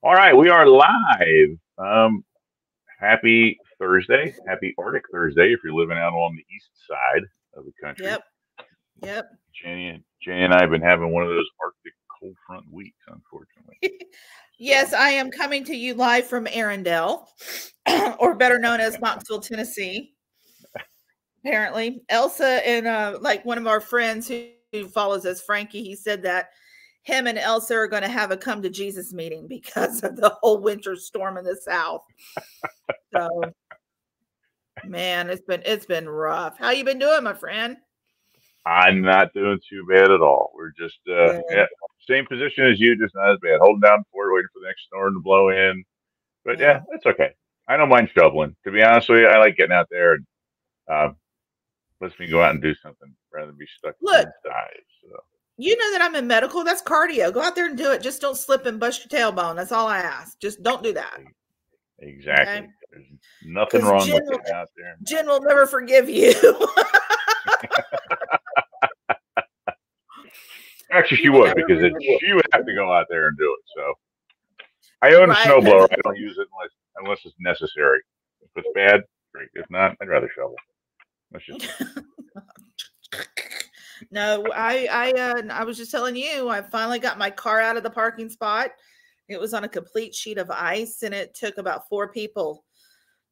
All right, we are live. Happy Thursday. Happy Arctic Thursday if you're living out on the east side of the country. Yep. Yep. Jenny and I have been having one of those Arctic cold front weeks, unfortunately. Yes, I am coming to you live from Arendelle, or better known as Knoxville, Tennessee. Apparently, Elsa and like one of our friends who follows us, Frankie, he said that him and Elsa are going to have a come to Jesus meeting because of the whole winter storm in the South. So, man, it's been rough. How you been doing, my friend? I'm not doing too bad at all. We're just same position as you, just not as bad. Holding down the fort, waiting for the next storm to blow in. But yeah, it's okay. I don't mind shoveling. To be honest with you, I like getting out there and lets me go out and do something rather than be stuck inside. So. You know that I'm in medical. That's cardio. Go out there and do it. Just don't slip and bust your tailbone. That's all I ask. Just don't do that. Exactly. Okay? There's nothing wrong with getting out there. Jen will never forgive you. Actually, she would, because she would have to go out there and do it. So I own a snowblower. I don't use it unless it's necessary. If it's bad, great. If not, I'd rather shovel. That's just No, I was just telling you, I finally got my car out of the parking spot. It was on a complete sheet of ice, and it took about 4 people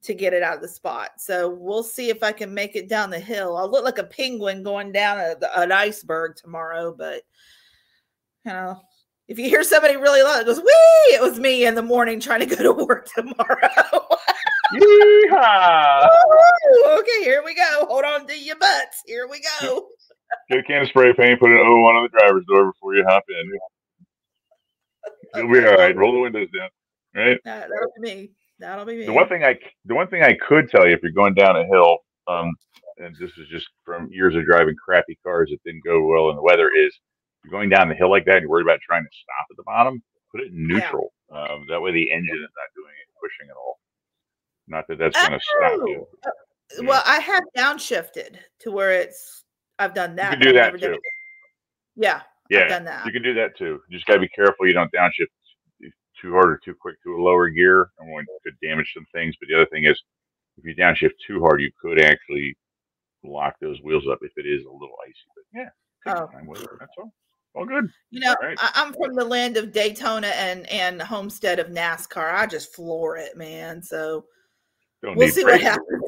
to get it out of the spot. So we'll see if I can make it down the hill. I'll look like a penguin going down an iceberg tomorrow, but you know, if you hear somebody really loud, it goes, wee! It was me in the morning trying to go to work tomorrow. Yeehaw! Okay, here we go. Hold on to your butts. Here we go. Get a can of spray paint, put an O1 on the driver's door before you hop in. You'll be all right. Roll the windows down. Right? That'll be me. That'll be me. The one thing I could tell you, if you're going down a hill, and this is just from years of driving crappy cars that didn't go well in the weather, is if you're going down the hill like that and you're worried about trying to stop at the bottom, put it in neutral. Yeah. That way the engine is not doing any pushing at all. Not that that's going to stop you. Well, I have downshifted to where I've done that. You can do that too. Yeah. I've done that. You can do that too. You just got to be careful you don't downshift too hard or too quick to a lower gear, and it could damage some things. But the other thing is, if you downshift too hard, you could actually lock those wheels up if it is a little icy. But yeah, take your time with it. That's all good. You know, right. I'm from the land of Daytona and homestead of NASCAR. I just floor it, man. So we'll see what happens.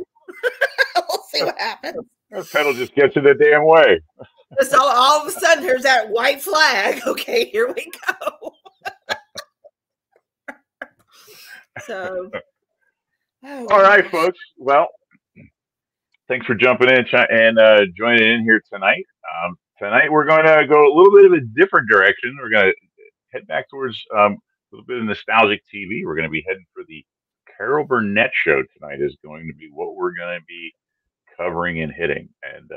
We'll see what happens. That pedal just gets in the damn way. So all of a sudden, there's that white flag. Okay, here we go. So, all right, folks. Well, thanks for jumping in and joining in here tonight. Tonight we're going to go a little bit of a different direction. We're going to head back towards a little bit of nostalgic TV. We're going to be heading for the Carol Burnett Show tonight. Is going to be what we're going to be covering and hitting. And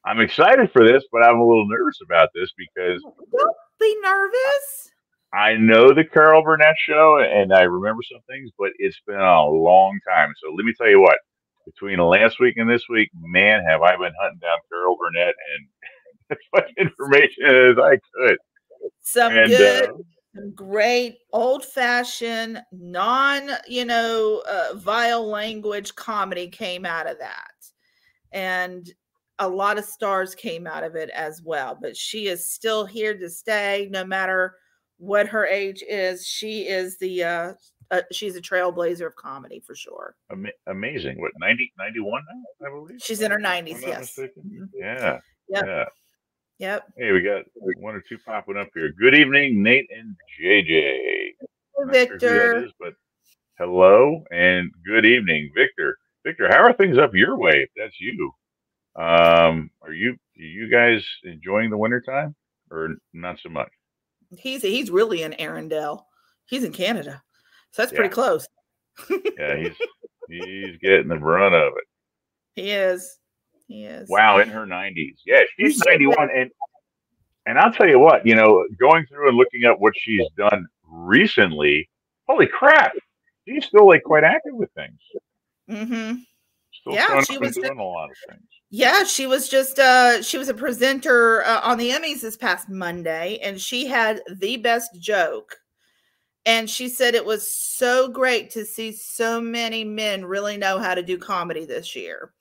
I'm excited for this, but I'm a little nervous about this because don't be nervous. I know the Carol Burnett Show, and I remember some things, but it's been a long time. So let me tell you what, between last week and this week, man, have I been hunting down Carol Burnett and as much information as I could. Some good, some great old-fashioned, vile language comedy came out of that. And a lot of stars came out of it as well. But she is still here to stay, no matter what her age is. She is she's a trailblazer of comedy for sure. Amazing. What, 90, 91 now, I believe? She's in her 90s, yes. Mm-hmm. Yeah. Yep. Yeah. Yep. Hey, we got 1 or 2 popping up here. Good evening, Nate and JJ. Victor. Sure who that is, but hello and good evening, Victor. Victor, how are things up your way? If that's you, are you guys enjoying the wintertime or not so much? He's really in Arendelle. He's in Canada, so that's pretty close. Yeah, he's getting the brunt of it. He is. Wow, in her 90s. Yeah, she's 91, and I'll tell you what, going through and looking at what she's done recently, holy crap, she's still quite active with things. Mm-hmm. Still she was doing a lot of things. Yeah, she was just she was a presenter on the Emmys this past Monday, and she had the best joke And she said it was so great to see so many men really know how to do comedy this year.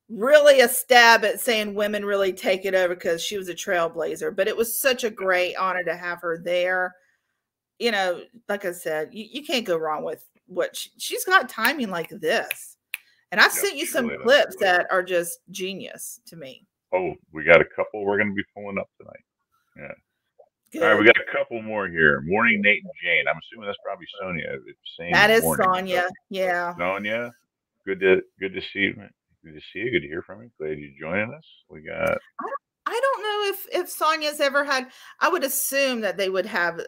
Really a stab at saying women really take it over because she was a trailblazer, but it was such a great honor to have her there. You know, like I said, you can't go wrong with what she's got timing like this. And I've sent you some clips that are just genius to me. Oh, we got a couple we're going to be pulling up tonight. Yeah. Good. All right, we got a couple more here. Morning, Nate and Jane. I'm assuming that's probably Sonia. That is Sonia. Yeah. Sonia, good to see you. Good to see you. Good to hear from you. Glad you're joining us. We got. I don't know if Sonia's ever had. I would assume that they would have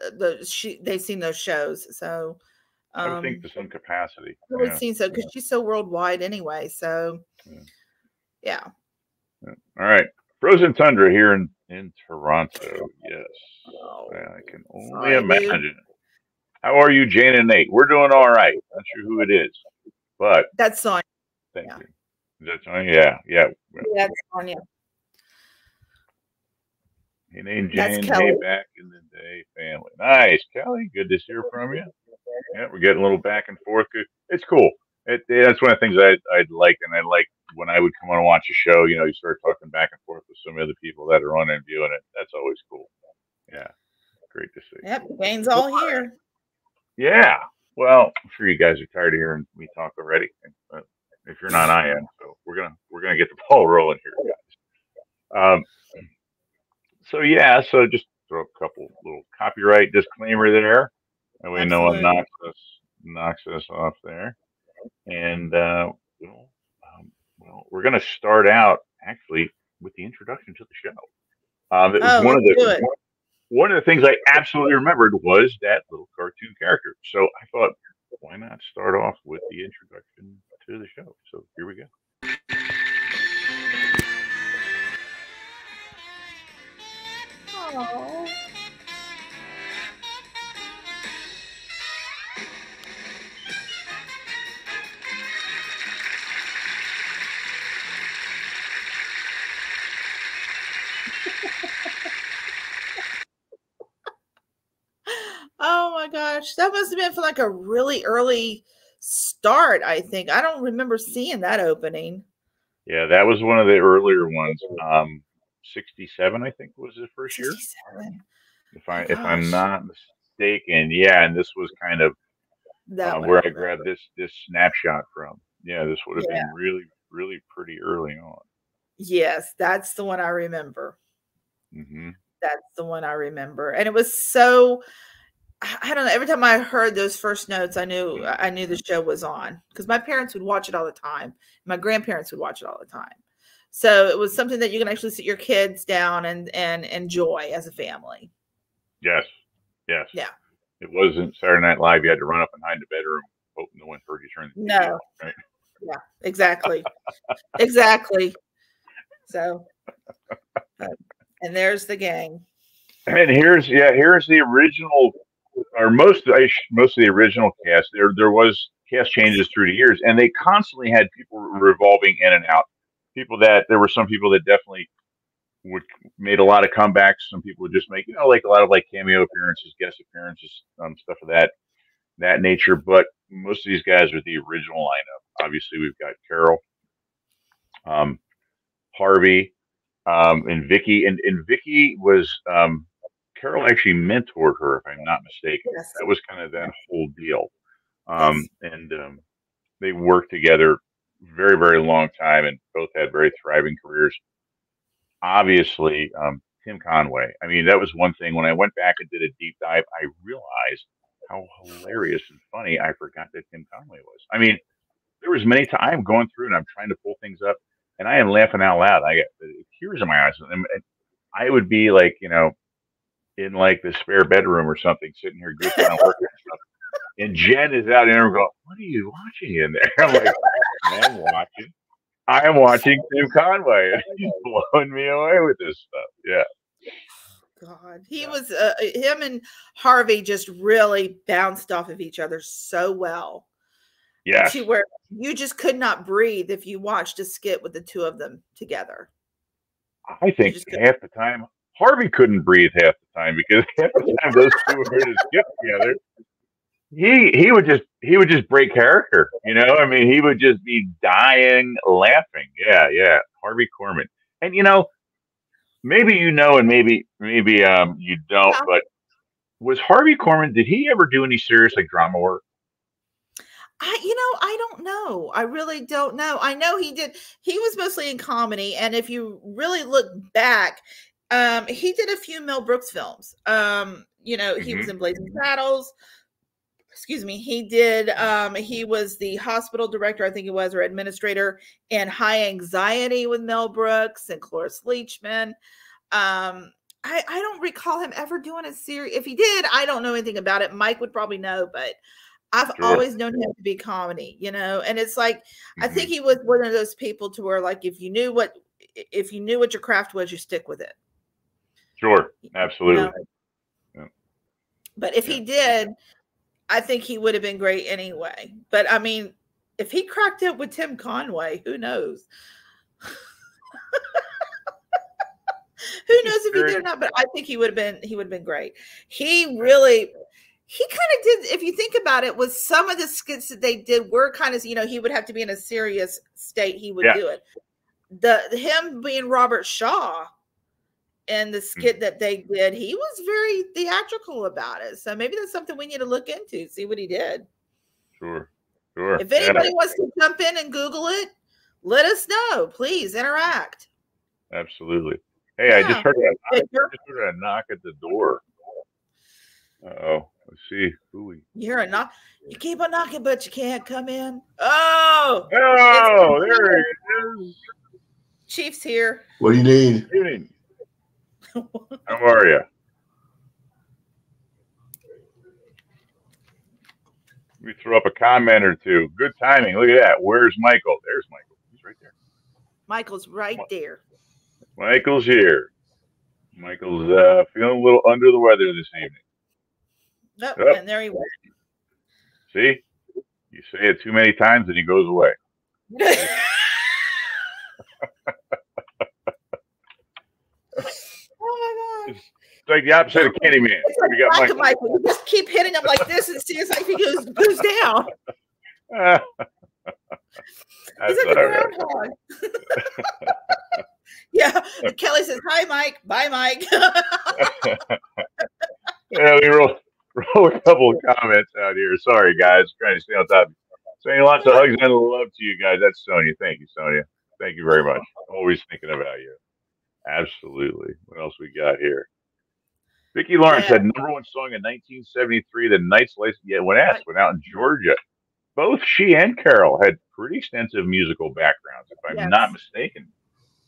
they've seen those shows. So I would think to some capacity. I would think so because she's so worldwide anyway. So yeah. All right, Frozen Tundra here in Toronto. Yes, I can only imagine. Dude. How are you, Jane and Nate? We're doing all right. Not sure who it is, but that's Sonia. Thank you. Is that Sonia? Yeah. That's Sonia. Hey, Nate and Jane. Hey, back in the day, family. Nice, Kelly. Good to hear from you. Yeah, we're getting a little back and forth. It's cool. That's one of the things I'd like, and I like when I would come on and watch a show. You know, you start talking back and forth with some other people that are on and viewing it. That's always cool. Yeah, great to see. Yep, Jane's all here. Yeah. Well, I'm sure you guys are tired of hearing me talk already. But if you're not, I am. So we're gonna get the ball rolling here, guys. So just throw a couple little copyright disclaimer there, and we know one knocks us off there. And we're going to start out actually with the introduction to the show. It was one of the things I absolutely remembered was that little cartoon character. So I thought, why not start off with the introduction to the show? So here we go. Aww. Oh my gosh, that must have been for like a really early start, I think. I don't remember seeing that opening. Yeah, that was one of the earlier ones. 67, I think, was the first 67. Year. If I'm not mistaken, yeah, and this was kind of where I grabbed this snapshot from. Yeah, this would have been really, really pretty early on. Yes, that's the one I remember. Mm-hmm. That's the one I remember, and it was so. I don't know. Every time I heard those first notes, I knew the show was on because my parents would watch it all the time. My grandparents would watch it all the time. So it was something that you can actually sit your kids down and enjoy as a family. Yes. Yeah. It wasn't Saturday Night Live. You had to run up and hide in the bedroom, hoping no one heard you turn the TV on, right? Yeah, exactly. Exactly. So, and there's the gang. And here's the original. Or most of the original cast, there was cast changes through the years, and they constantly had people revolving in and out. There were some people that definitely made a lot of comebacks. Some people would just make like a lot of cameo appearances, guest appearances, stuff of that nature. But most of these guys are the original lineup. Obviously, we've got Carol, Harvey, and Vicky, and Vicky was. Carol actually mentored her, if I'm not mistaken. Yes. That was kind of that whole deal. And they worked together very, very long time and both had very thriving careers. Obviously, Tim Conway. I mean, that was one thing. When I went back and did a deep dive, I realized how hilarious and funny I forgot that Tim Conway was. I mean, there was many times I'm going through and I'm trying to pull things up and I am laughing out loud. I got tears in my eyes. And I would be in the spare bedroom or something, sitting here goofing on working and stuff. And Jen is out there and go, "What are you watching in there?" I'm like, I am watching Tim Conway. And he's blowing me away with this stuff. Yeah. God, he was him and Harvey just really bounced off of each other so well. Yeah. To where you just could not breathe if you watched a skit with the two of them together. I think half the time Harvey couldn't breathe half the time because half the time those two were in a skit together. he would just break character. You know, I mean, he would just be dying laughing. Yeah, yeah. Harvey Korman, and maybe and maybe you don't, Yeah. but was Harvey Korman? Did he ever do any serious like drama work? I don't know. I really don't know. I know he did. He was mostly in comedy, and if you really look back, he did a few Mel Brooks films. He was in Blazing Saddles. Excuse me. He did. He was the hospital director, I think it was, or administrator in High Anxiety with Mel Brooks and Cloris Leachman. I don't recall him ever doing a series. If he did, I don't know anything about it. Mike would probably know, but I've always known him to be comedy, and it's like, I think he was one of those people to where, like, if you knew what your craft was, you stick with it. Sure. Absolutely. Yeah. But if he did, I think he would have been great anyway. But I mean, if he cracked it with Tim Conway, who knows? Who knows if he did or not? But I think he would have been great. He kind of did, if you think about it, with some of the skits that they did were kind of, he would have to be in a serious state. He would do it. Him being Robert Shaw and the skit that they did, he was very theatrical about it. So maybe that's something we need to look into, see what he did. Sure. If anybody wants to jump in and Google it, let us know. Please interact. Absolutely. Hey, I just heard a knock at the door. Oh, let's see who we. You hear a knock. You keep on knocking, but you can't come in. Oh, there it is. Chief's here. What do you need? Good evening. How are you? Let me throw up a comment or two. Good timing. Look at that. Where's Michael? There's Michael. He's right there. Michael's right there. Michael's here. Michael's feeling a little under the weather this evening. Oh, and there he went. See? You say it too many times and he goes away. Oh my gosh. It's like the opposite of Candyman. We got Michael. You just keep hitting him like this and see if he goes down. He's like a groundhog. Yeah. Kelly says, "Hi, Mike. Bye, Mike." Yeah, we roll a couple of comments out here. Sorry, guys. Trying to stay on top. Saying lots of hugs and love to you guys. That's Sonia. Thank you, Sonia. Thank you very much. Always thinking about you. Absolutely. What else we got here? Vicki Lawrence had #1 song in 1973. The Night's Lights went out in Georgia. Both she and Carol had pretty extensive musical backgrounds, if I'm not mistaken.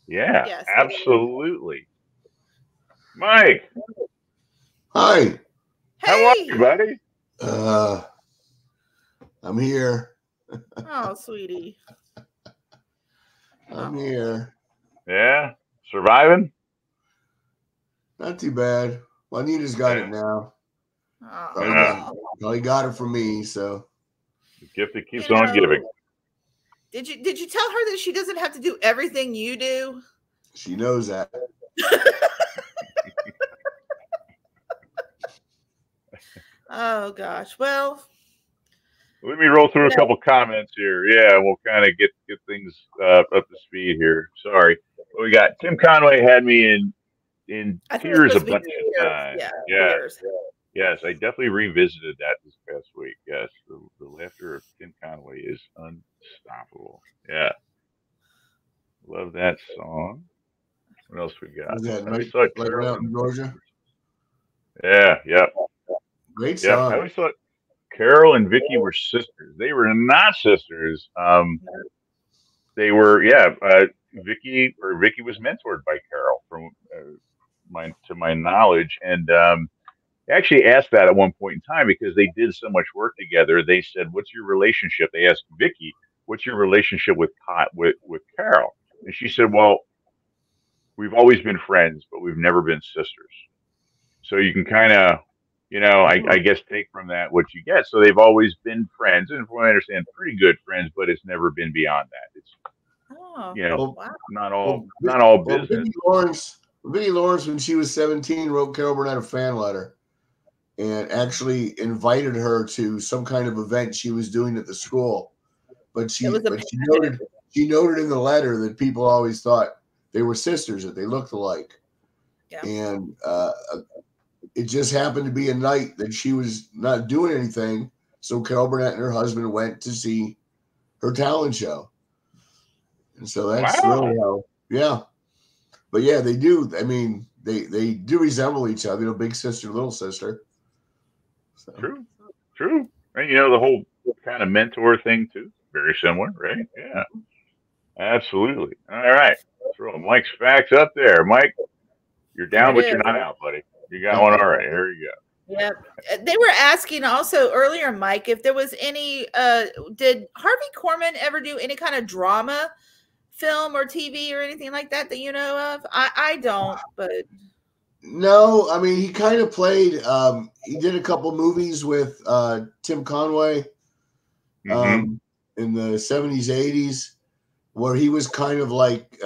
Yeah, yes, absolutely. Mike. Hi. How are you, buddy? I'm here. Oh, sweetie. I'm here. Yeah, surviving? Not too bad. Juanita's got it now. He got it from me, so. The gift that keeps on giving. Did you tell her that she doesn't have to do everything you do? She knows that. Oh gosh. Well, let me roll through a couple comments here. Yeah, we'll kind of get things up to speed here. Sorry. We got Tim Conway had me in tears a bunch of times. Yeah. Yes, I definitely revisited that this past week. Yes, the laughter of Tim Conway is unstoppable. Yeah. Love that song. What else we got? That Georgia? Yeah, yeah. Great song. I always thought Carol and Vicki were sisters. They were not sisters. They were, Vicki was mentored by Carol from to my knowledge, and I actually asked that at one point in time because they did so much work together. They said, "What's your relationship?" They asked Vicki, "What's your relationship with Carol?" And she said, "Well, we've always been friends, but we've never been sisters." So you can kind of, I guess take from that what you get. So they've always been friends, and from what I understand, pretty good friends, but it's never been beyond that. It's not all business. Vicki Lawrence, when she was 17, wrote Carol Burnett a fan letter. and actually invited her to some kind of event she was doing at the school. But she noted in the letter that people always thought they were sisters, that they looked alike. Yeah. And it just happened to be a night that she was not doing anything. So Carol Burnett and her husband went to see her talent show. And so that's really how, yeah. But yeah, they do. I mean, they do resemble each other, big sister, little sister. So. True. And the whole kind of mentor thing too. Very similar, right? Yeah. Absolutely. All right. Throw Mike's facts up there. Mike, you're down, but you're not out, buddy. You got one. All right. Here you go. Yep. They were asking also earlier, Mike, if there was any, did Harvey Korman ever do any kind of drama film or TV or anything like that you know of? I don't, but. No, I mean, he kind of played, he did a couple movies with Tim Conway in the 70s, 80s, where he was kind of like,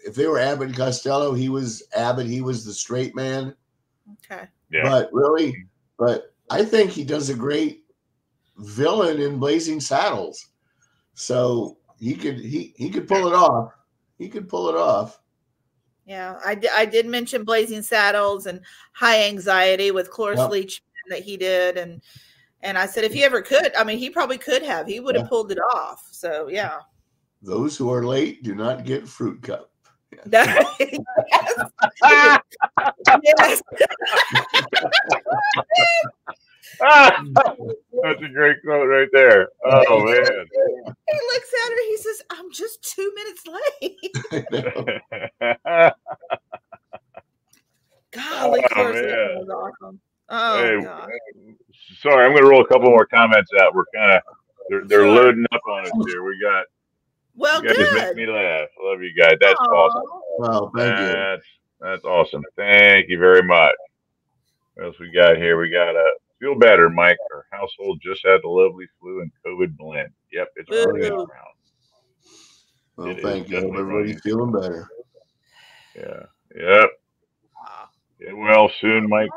if they were Abbott and Costello, he was Abbott, he was the straight man. Okay. Yeah. But I think he does a great villain in Blazing Saddles. So he could pull it off. He could pull it off. Yeah, I did mention Blazing Saddles and High Anxiety with Cloris Leachman that he did, and I said if he ever could, I mean, he probably could have. He would have pulled it off. So yeah. Those who are late do not get fruit cup. Yes. Yes. That's a great quote right there. Oh man. He looks at her, he says, I'm just 2 minutes late. Golly, that was awesome. Oh God. Sorry, I'm gonna roll a couple more comments out. We're kind of they're loading up on us here. We got you guys just make me laugh. I love you guys. That's awesome. Well, thank you. That's awesome. Thank you very much. What else we got here? We got feel better, Mike. Our household just had the lovely flu and COVID blend. Yep, it's running around. Well, thank you. Everybody's feeling better. Yeah. Yep. Get well soon, Mike.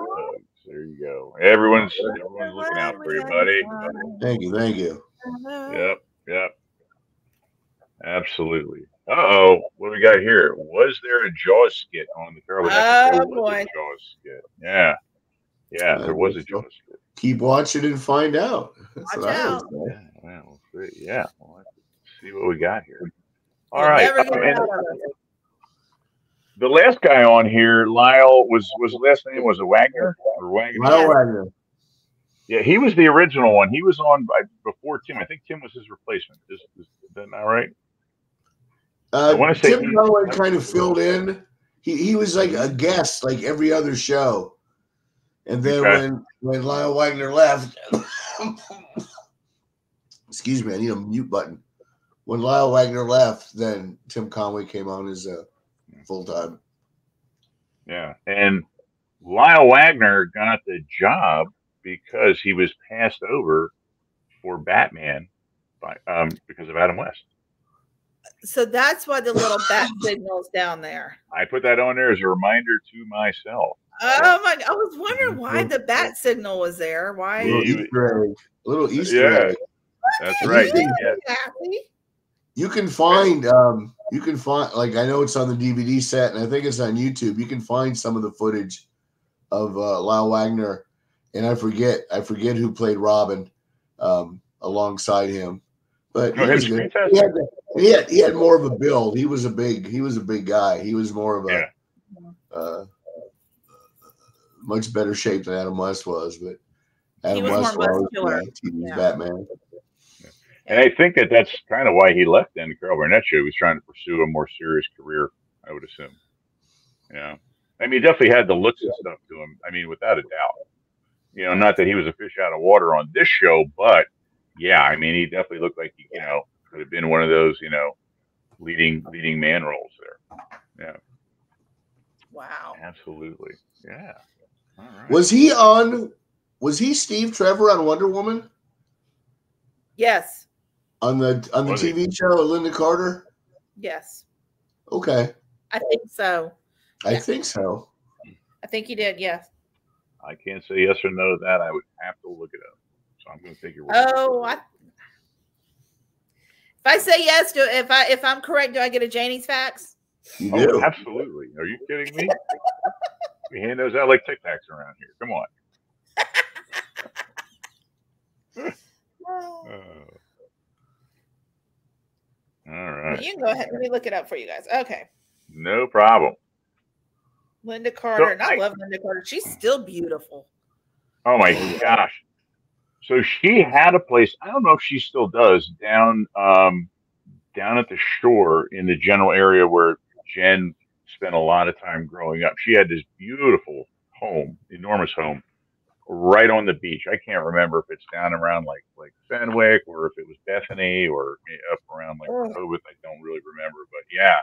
There you go. Everyone's looking out for you, buddy. Thank you. Yep. Absolutely. Uh-oh. What do we got here? Was there a Jaws skit on the Carol Burnett Show? Oh, boy. Jaws skit. Yeah, there was a Jaws skit. Keep watching and find out. That's Watch out. Well, yeah. Well, let's see what we got here. All right. The last guy on here, Lyle, was the last name was it Wagner or Wagner? Lyle Wagner. Yeah, he was the original one. He was on before Tim. I think Tim was his replacement. Is that not right? I want to say Tim Conway kind of filled in. He was like a guest, like every other show. And then when Lyle Wagner left, excuse me, I need a mute button. When Lyle Wagner left, then Tim Conway came on as a full time. Yeah, and Lyle Wagner got the job because he was passed over for Batman by because of Adam West. So that's why the little bat signal's down there. I put that on there as a reminder to myself. Oh my! I was wondering why the bat signal was there. Why? Little Easter egg. That's right. You can find like I know it's on the DVD set and I think it's on YouTube. You can find some of the footage of Lyle Wagner, and I forget who played Robin alongside him. But he was good. He had more of a build. He was a big guy. He was more of a much better shape than Adam West was, but Adam West was Batman. And I think that's kind of why he left then the Carol Burnett Show. He was trying to pursue a more serious career, I would assume. Yeah. I mean, he definitely had the looks and stuff to him. I mean, without a doubt. Not that he was a fish out of water on this show, but yeah, I mean, he definitely looked like he, could have been one of those, leading man roles there. Yeah. Wow. Absolutely. Yeah. All right. Was he Steve Trevor on Wonder Woman? Yes. On the TV show, Linda Carter? Yes. Okay. I think so. I think so. I think he did, yes. I can't say yes or no to that. I would have to look it up. So I'm going to take your word. If I say yes, if I'm correct, do I get a Janie's facts? You do. Absolutely. Are you kidding me? We hand those out like Tic Tacs around here. Come on. All right. You can go ahead. Let me look it up for you guys. Okay. No problem. Linda Carter. And I love Linda Carter. She's still beautiful. Oh my gosh. So she had a place, I don't know if she still does, down at the shore in the general area where Jen spent a lot of time growing up. She had this beautiful home, enormous home, right on the beach. I can't remember if it's down around like Fenwick or if it was Bethany or up around like Rehoboth. I don't really remember, but yeah.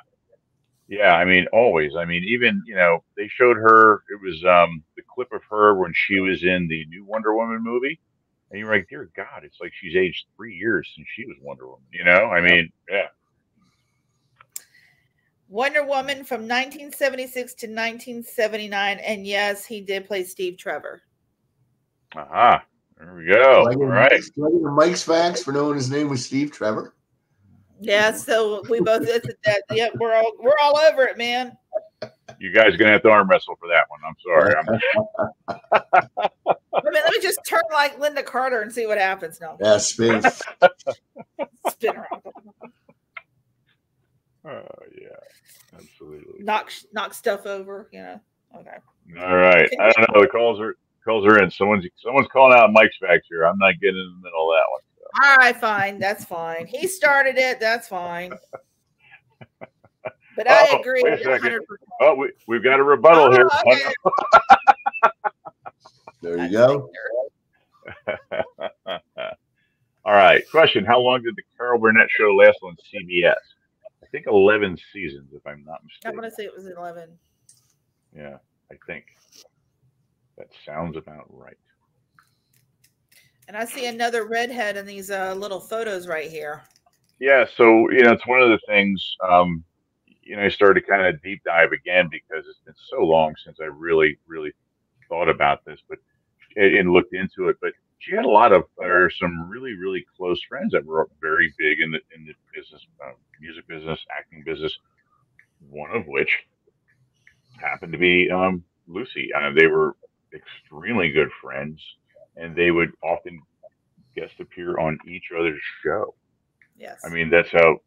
I mean, always. I mean, even they showed her. It was the clip of her when she was in the new Wonder Woman movie, and you're like, dear God, it's like she's aged 3 years since she was Wonder Woman. I mean, yeah. Wonder Woman from 1976 to 1979, and yes, he did play Steve Trevor. Aha, there we go. All right. Mike's facts for knowing his name was Steve Trevor. Yeah, so we both yeah, we're all over it, man. You guys are gonna have to arm wrestle for that one. I'm sorry. Let me just turn like Linda Carter and see what happens now. Yeah, spin. Spin around. Oh yeah, absolutely. Knock stuff over, Okay. All right. I don't know. The calls are in. Someone's calling out Mike's facts here. I'm not getting in the middle of that one. So. All right, fine. That's fine. He started it. That's fine. But I agree. Wait a second. Oh, we've got a rebuttal here. Okay. There you go. All right. Question: how long did the Carol Burnett Show last on CBS? I think 11 seasons, if I'm not mistaken. I'm going to say it was 11. Yeah, I think that sounds about right. And I see another redhead in these little photos right here. Yeah, so it's one of the things. I started to kind of deep dive again because it's been so long since I really, really thought about this, and looked into it. But she had some really, really close friends that were very big in the business, music business, acting business. One of which happened to be Lucy. They were extremely good friends, and they would often guest appear on each other's show. Yes. I mean, that's how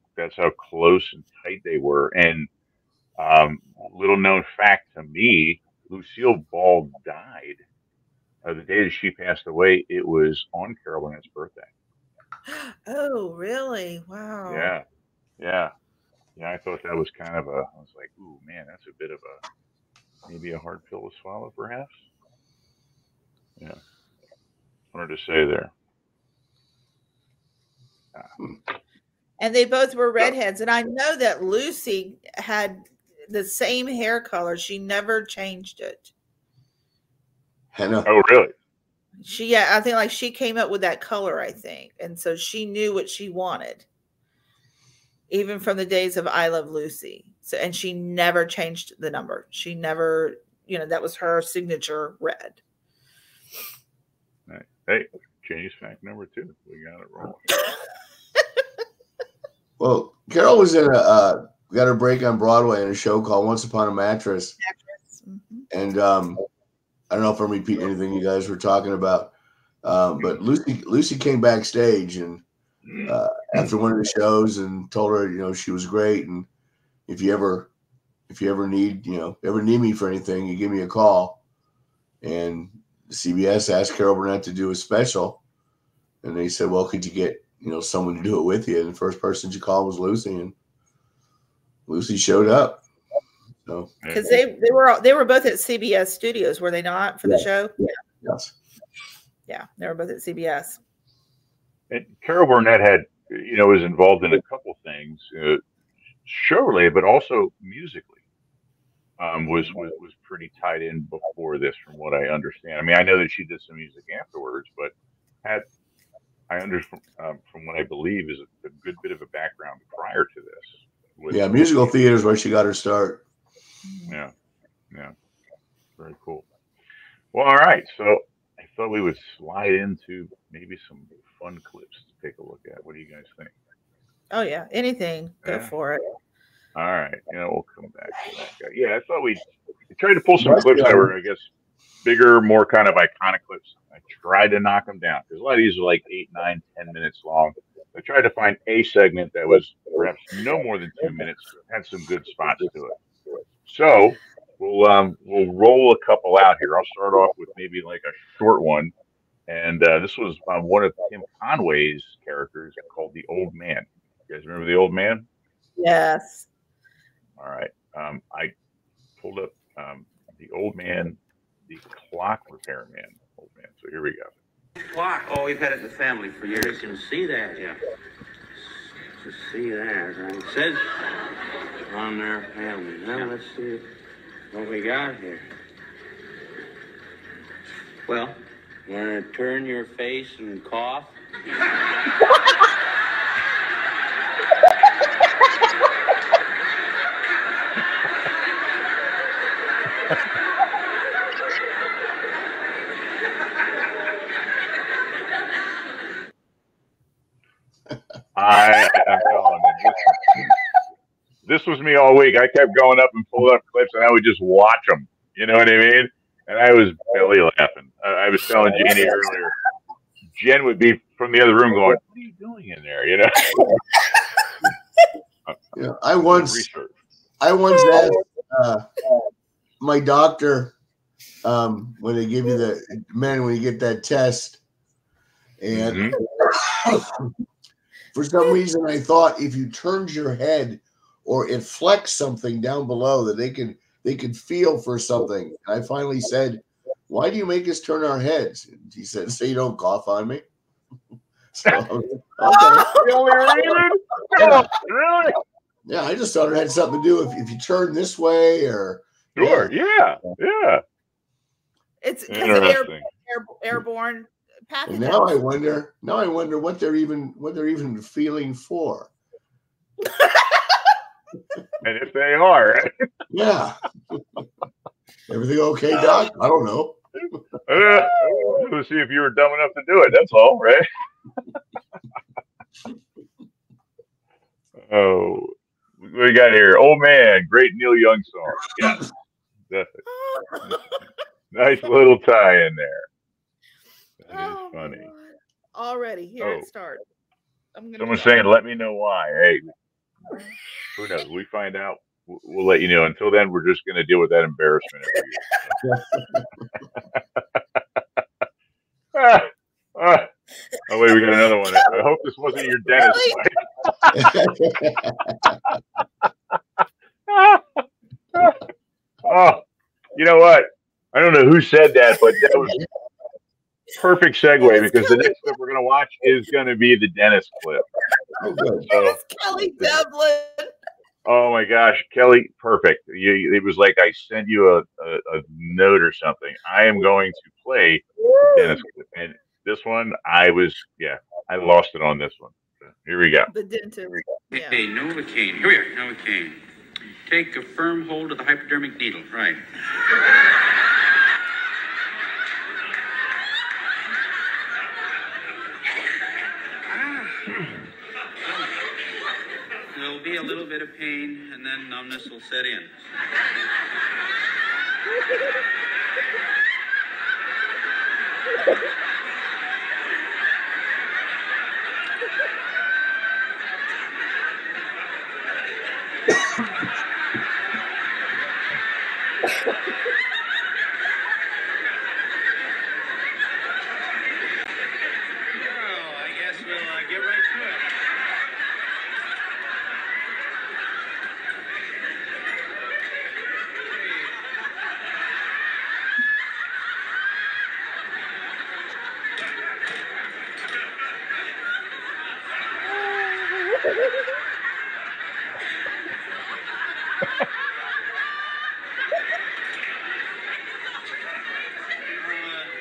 close and tight they were. And little known fact to me, Lucille Ball died. The day that she passed away, it was on Carol Burnett's birthday. Oh, really? Wow. Yeah. I thought that was I was like, ooh, man, that's a bit of maybe a hard pill to swallow, perhaps. Yeah. Wanted to say there. And they both were redheads. And I know that Lucy had the same hair color. She never changed it. Henna. Oh, really? I think she came up with that color, I think. And so she knew what she wanted. Even from the days of I Love Lucy. So, and she never changed the number. She never, that was her signature red. Right. Hey, Janie's fact number 2. We got it wrong. Well, Carol was in got her break on Broadway in a show called Once Upon a Mattress. Mm-hmm. And I don't know if I'm repeating anything you guys were talking about, but Lucy came backstage and after one of the shows and told her, she was great, and if you ever need me for anything, you give me a call. And CBS asked Carol Burnett to do a special, and they said, well, could you get someone to do it with you? And the first person she called was Lucy, and Lucy showed up. So because they were both at CBS Studios, were they not, for the show? Yeah. Yes. Yeah, they were both at CBS. And Carol Burnett was involved in a couple things, show related, but also musically. Was pretty tied in before this, from what I understand. I mean, I know that she did some music afterwards, but I understand from what I believe is a good bit of a background prior to this. Musical theater is where she got her start. Yeah, very cool. Well, all right. So I thought we would slide into maybe some fun clips to take a look at. What do you guys think? Oh yeah, anything. Go Yeah. for it. All right. We'll come back to that guy. Yeah, I thought we tried to pull some clips that were, I guess, bigger, more kind of iconic clips. I tried to knock them down because a lot of these are like 8, 9, 10 minutes long. I tried to find a segment that was perhaps no more than 2 minutes, had some good spots to it. So we'll roll a couple out here. I'll start off with maybe like a short one, and this was one of Tim Conway's characters called the Old Man. You guys remember the Old Man? Yes. All right. I pulled up the Old Man, the clock repairman. Old Man. So here we go. Clock. Oh, we've had it in the family for years. You can see that, yeah. Just see that. Right? It says on their family. Now let's see what we got here. Well, you want to turn your face and cough? I'm telling you, this was me all week. I kept going up and pulling up clips, and I would just watch them. You know what I mean? And I was belly laughing. I was telling Janie earlier. Jen would be from the other room going, "What are you doing in there?" You know. Yeah, I once asked my doctor when they give you when you get that test, and for some reason I thought if you turned your head or it flexed something down below that they could feel for something. And I finally said, "Why do you make us turn our heads?" And he said, "So you don't cough on me." So, okay. Really? Yeah, I just thought it had something to do if you turn this way or. Sure. Yeah. It's airborne pathogens. And now I wonder what they're even feeling for. And if they are, yeah. Everything okay, Doc? I don't know. To see if you were dumb enough to do it. That's all, right? Oh, what we got here? Old Man, great Neil Young song. Yeah, definitely. Nice little tie in there. That is funny. God. Already, here it starts. Someone's saying, "Let me know why." Hey, who knows? We find out. We'll let you know. Until then, we're just going to deal with that embarrassment every year. Oh wait, we got another one. I hope this wasn't your dentist. Oh, you know what? I don't know who said that, but that was perfect segue because the next clip we're going to watch is going to be the dentist clip. It's Kelly Devlin. Oh my gosh, Kelly, perfect. It was like I sent you a note or something. I am going to play dentist clip. And this one, I lost it on this one. So here we go. The dentist. Yeah. Okay, Novocaine. Here we are, Novocaine. Take a firm hold of the hypodermic needle. Right. There'll be a little bit of pain, and then numbness will set in.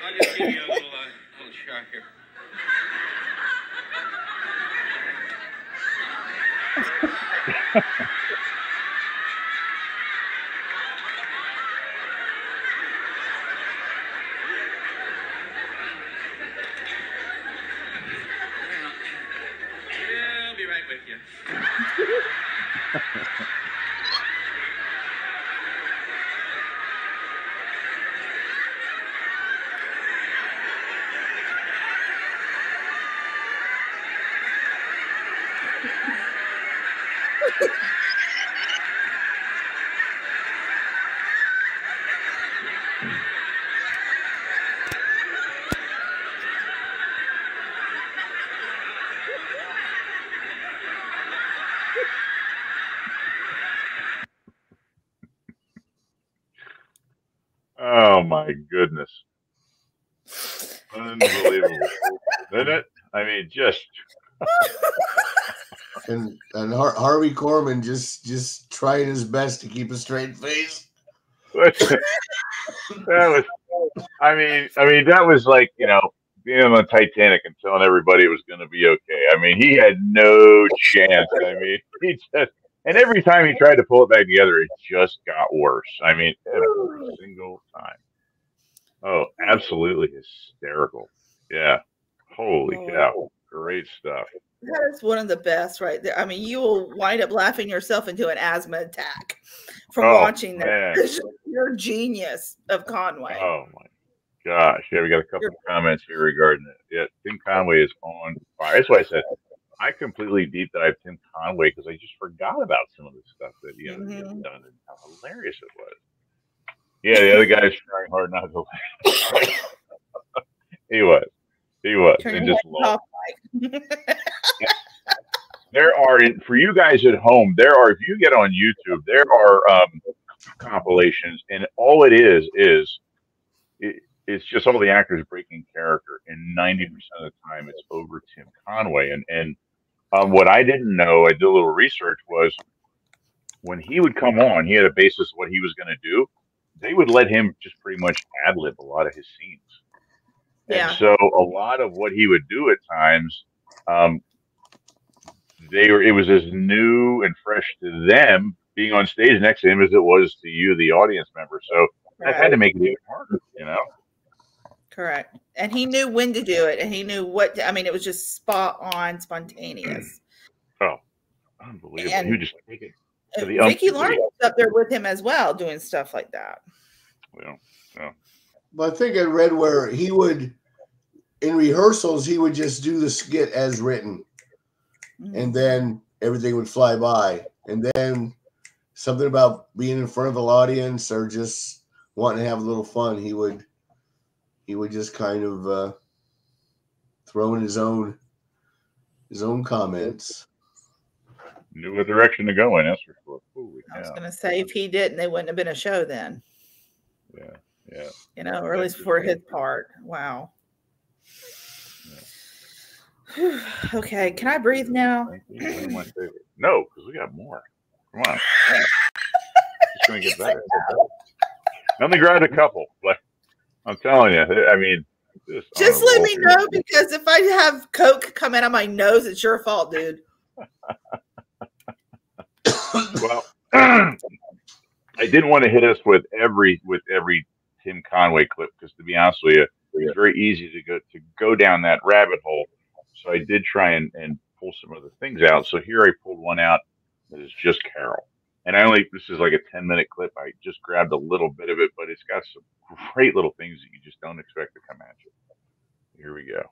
I'll just give you a little shot here. Oh my goodness. Unbelievable. Isn't it? I mean, just and Harvey Korman just trying his best to keep a straight face. that was I mean that was like, you know, being on the Titanic and telling everybody it was gonna be okay. I mean, he had no chance. I mean, he just and every time he tried to pull it back together, it just got worse. I mean, every single time. Oh, absolutely hysterical. Yeah. Holy cow. Great stuff. That is one of the best right there. I mean, you will wind up laughing yourself into an asthma attack from watching that. You're genius of Conway. Oh my gosh. Yeah, we got a couple of comments here regarding it. Yeah, Tim Conway is on fire. That's why I said I completely deep dived Tim Conway because I just forgot about some of the stuff that he had done and how hilarious it was. Yeah, the other guy's trying hard not to laugh. He was. And just there are, for you guys at home, if you get on YouTube, there are compilations, and all it is it's just all the actors breaking character, and 90% of the time it's over Tim Conway. And what I didn't know, I did a little research, was when he would come on, he had a basis of what he was going to do. They would let him just pretty much ad-lib a lot of his scenes. Yeah. And so a lot of what he would do at times, it was as new and fresh to them being on stage next to him as it was to you, the audience member. So that had to make it even harder, you know? Correct. And he knew when to do it, and he knew what I mean, it was just spot on, spontaneous. Oh, unbelievable. And he would just take it. Vicki Lawrence was up there with him as well, doing stuff like that. Well, yeah. But I think I read where he would, in rehearsals, he would just do the skit as written, and then everything would fly by. And then something about being in front of an audience or just wanting to have a little fun, he would just kind of throw in his own comments. Knew what direction to go in, that's for sure. I was going to say, if he didn't, they wouldn't have been a show then. Yeah. You know, or at least for his part. Wow. Yeah. Okay, can I breathe now? No, because we got more. Come on. It's going to get better. I only grabbed a couple, but I'm telling you, I mean, just let me know, because if I have Coke come out of my nose, it's your fault, dude. Well, I didn't want to hit us with every Tim Conway clip, because to be honest with you, it's very easy to go down that rabbit hole. So I did try and pull some other things out. So here I pulled one out that is just Carol. And this is like a 10-minute clip. I just grabbed a little bit of it, but it's got some great little things that you just don't expect to come at you. Here we go.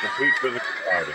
Complete physical quality.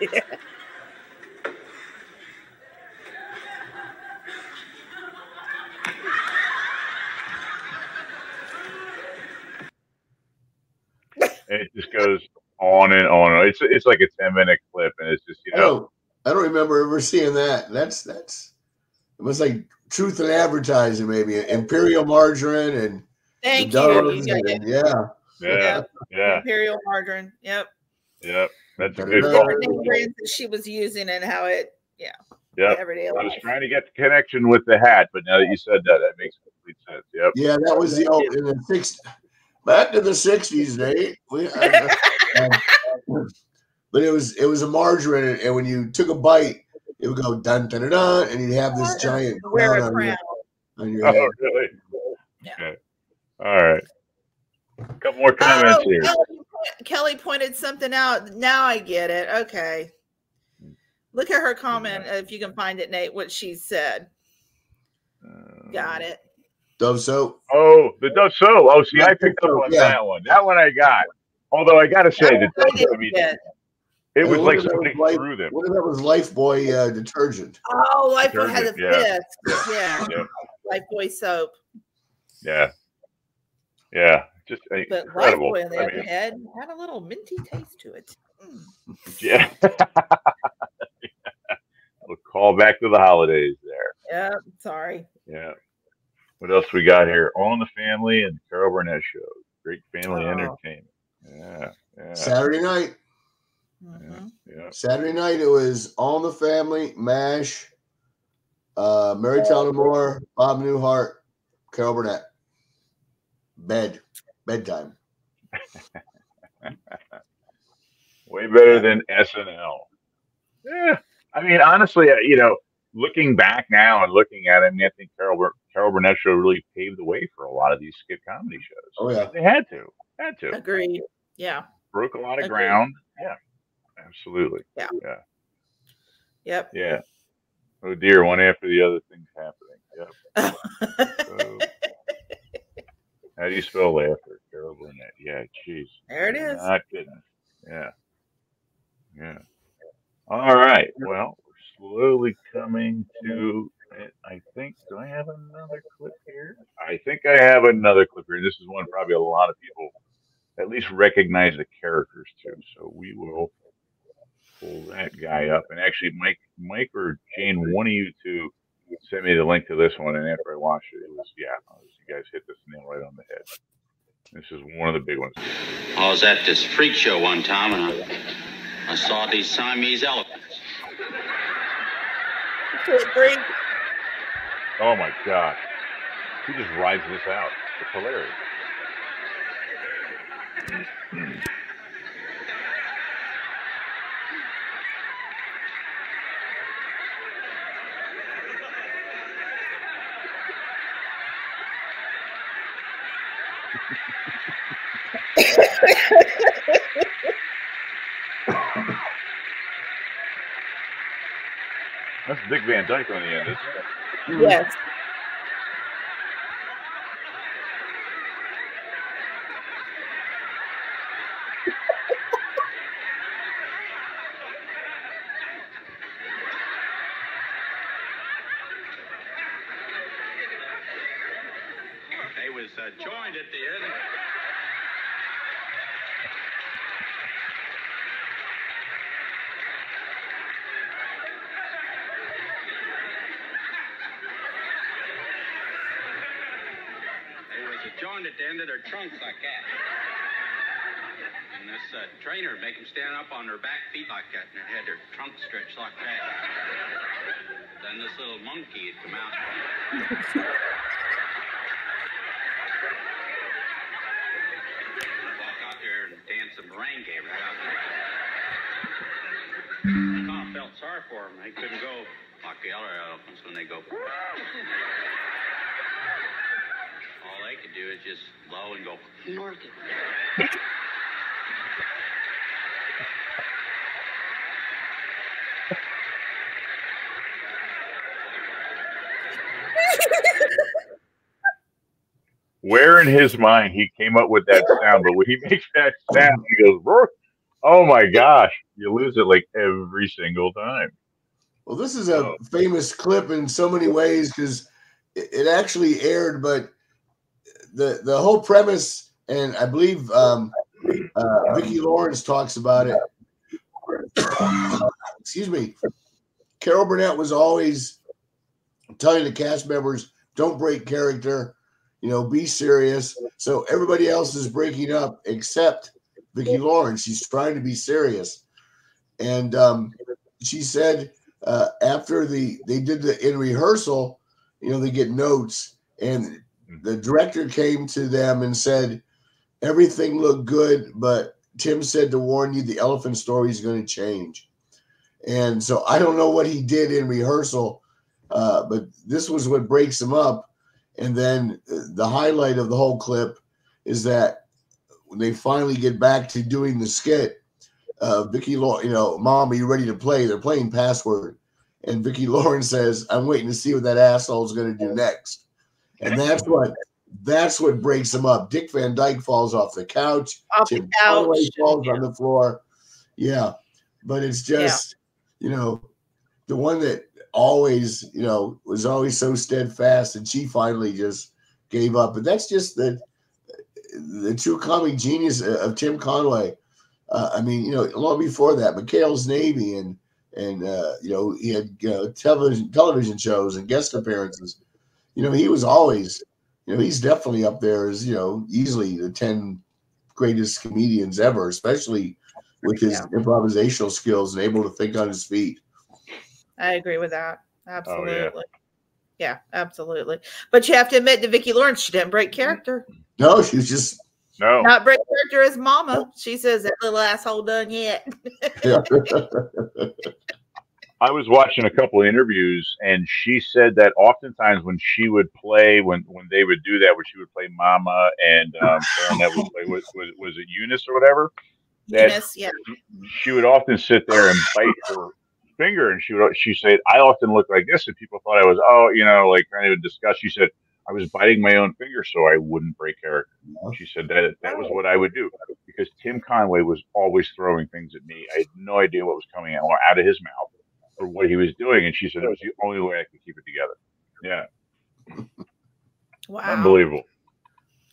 Yeah. And it just goes on and on. It's like a 10-minute clip, and it's just I don't remember ever seeing that. That's it was like Truth in Advertising, maybe Imperial Margarine and Thank the you. Doves, You and yeah. Imperial Margarine. Yep. That's a good call. Different name brands that she was using and how it, everyday life. I was trying to get the connection with the hat, but now that you said that, that makes complete sense. Yep. Yeah, that was the old in the back to the 60s, Nate. But it was a margarine, and when you took a bite, it would go dun dun dun, dun and you'd have this giant wear crown a crown on your head. Oh, really? Yeah. Okay. All right. A couple more comments here. Kelly pointed something out. Now I get it. Okay. Look at her comment, if you can find it, Nate, what she said. Got it. Dove soap. Oh, the Dove soap. Oh, see, I picked up on that one. That one I got. Although I got to say, it was like somebody threw them. What if that was Lifebuoy detergent? Oh, Lifebuoy had a fist. Yeah. Lifebuoy soap. Yeah. Just but incredible. Lifebuoy, on the other hand, had a little minty taste to it. Yeah. We'll call back to the holidays there. Yeah, sorry. Yeah. What else we got here? All in the Family and Carol Burnett Show. Great family entertainment. Yeah. Saturday night. Mm-hmm. Yeah. Saturday night it was All in the Family, MASH, Mary Tyler Moore, Bob Newhart, Carol Burnett. Bedtime. Way better than SNL. Yeah. I mean, honestly, looking back now and looking at it, I think Carol Burnett Show really paved the way for a lot of these skit comedy shows. Oh, yeah. They had to. Agreed. Yeah. Broke a lot of ground. Yeah. Absolutely. Yeah. Yep. Yeah. Oh, dear. One after the other things happening. Yep. So, how do you spell laughter? Carol Burnett. Yeah, jeez. There it is. Not goodness. Yeah. All right. Well, we're slowly coming to it. I think, do I have another clip here? I think I have another clip here. This is one probably a lot of people at least recognize the characters too. So we will pull that guy up. And actually, Mike or Jane, one of you two sent me the link to this one. And after I watched it, you guys hit this nail right on the head. This is one of the big ones. I was at this freak show one time, and I saw these Siamese elephants. Oh my God. He just rides this out. It's hilarious. That's Dick Van Dyke on the end, isn't it? Yes. They was joined at the end. Joined at the end of their trunks like that. And this trainer make them stand up on their back feet like that, and they had their trunks stretched like that. Then this little monkey had come out. Walk out there and dance a merengue right out there. I kind of felt sorry for them. They couldn't go like the other elephants when they go. All they could do is just blow and go north. where in his mind he came up with that sound, but when he makes that sound, he goes, "Roar." Oh my gosh, you lose it like every single time. Well, this is a famous clip in so many ways because it actually aired, but the whole premise, and I believe Vicki Lawrence talks about it. Excuse me. Carol Burnett was always telling the cast members, don't break character, be serious. So everybody else is breaking up except Vicki Lawrence. She's trying to be serious. And she said after they did in rehearsal, they get notes, and the director came to them and said, everything looked good, but Tim said to warn you, the elephant story is going to change. And so I don't know what he did in rehearsal, but this was what breaks him up. And then the highlight of the whole clip is that when they finally get back to doing the skit, Vicki Lawrence, Mom, are you ready to play? They're playing Password. And Vicki Lawrence says, I'm waiting to see what that asshole is going to do next. And that's what breaks him up. Dick Van Dyke falls off the couch. Tim Conway falls on the floor. Yeah. But it's just, the one that always, was always so steadfast, and she finally just gave up. But that's just the true comic genius of Tim Conway. Long before that, McHale's Navy, and he had television shows and guest appearances. He was always, he's definitely up there as easily the 10 greatest comedians ever, especially with his improvisational skills and able to think on his feet. I agree with that. Absolutely. Oh, yeah, absolutely. But you have to admit to Vicki Lawrence, she didn't break character. No, she was just not break character as Mama. She says that little asshole done yet. Yeah. I was watching a couple of interviews, and she said that oftentimes when she would play, when they would do that, where she would play Mama, and Carol Burnett would play, was it Eunice or whatever? Eunice, yeah. She would often sit there and bite her finger, and she said, I often look like this, and people thought I was like kind of disgust. She said I was biting my own finger so I wouldn't break character. She said that was what I would do, because Tim Conway was always throwing things at me. I had no idea what was coming out of his mouth or what he was doing, and she said it was the only way I could keep it together. Yeah. Wow. Unbelievable.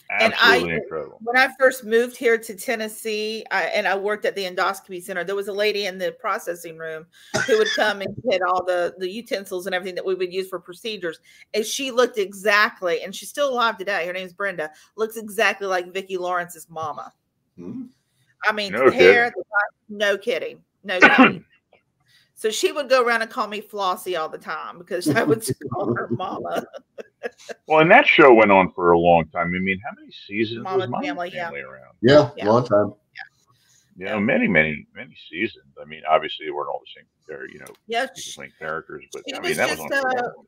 Absolutely incredible. When I first moved here to Tennessee, I worked at the endoscopy center, there was a lady in the processing room who would come and get all the utensils and everything that we would use for procedures. And she looked exactly, and she's still alive today, her name's Brenda, looks exactly like Vicki Lawrence's mama. Mm-hmm. I mean, the hair, no kidding. No kidding. So she would go around and call me Flossie all the time because I would call her Mama. Well, and that show went on for a long time. I mean, how many seasons was Mama's Family around? Yeah, long time. Yeah, many seasons. I mean, obviously, they weren't all the same, playing characters, but I mean, that was on for a long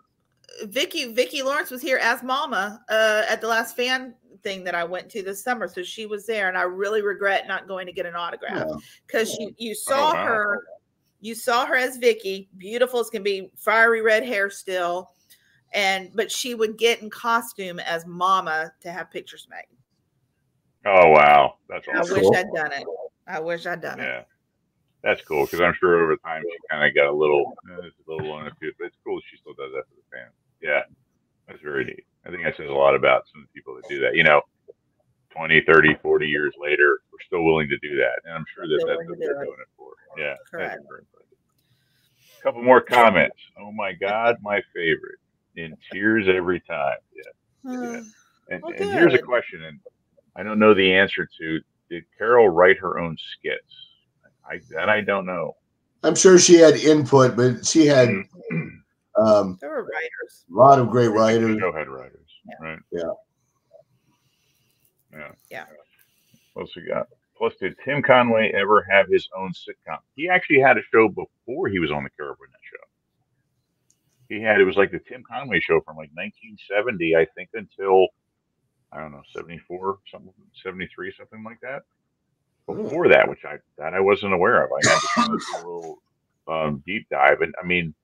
time. Vicki Lawrence was here as Mama at the last fan thing that I went to this summer. So she was there, and I really regret not going to get an autograph because you saw her. You saw her as Vicki, beautiful as can be, fiery red hair still, but she would get in costume as Mama to have pictures made. Oh wow, that's awesome. I wish I'd done it. Yeah, that's cool because I'm sure over time she kind of got a little on it too. But it's cool she still does that for the fans. Yeah, that's very neat. I think that says a lot about some of the people that do that. 20, 30, 40 years later, we're still willing to do that. And I'm sure that's what they're doing it for. Yeah. Correct. A couple more comments. Oh my God, my favorite. In tears every time. Yeah. And here's a question, and I don't know the answer to. Did Carol write her own skits? I don't know. I'm sure she had input, but she had there were writers. A lot of great writers. The show had writers. Right? Yeah. What else we got? Plus, did Tim Conway ever have his own sitcom? He actually had a show before he was on the Carol Burnett Show. It was like the Tim Conway Show from like 1970, I think, until, I don't know, 74, 73, something like that. Before that, which I wasn't aware of. I had to kind of do a little deep dive. And I mean,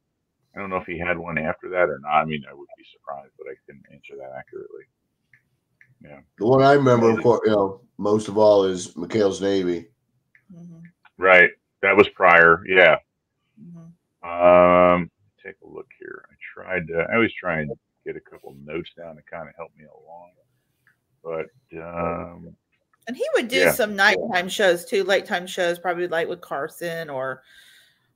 I don't know if he had one after that or not. I mean, I would be surprised, but I couldn't answer that accurately. Yeah. The one I remember, of course, most of all is McHale's Navy. Mm-hmm. Right. That was prior. Yeah. Mm-hmm. Take a look here. I always try and get a couple notes down to kind of help me along. But and he would do yeah. some nighttime shows too, late time shows, probably like with Carson, or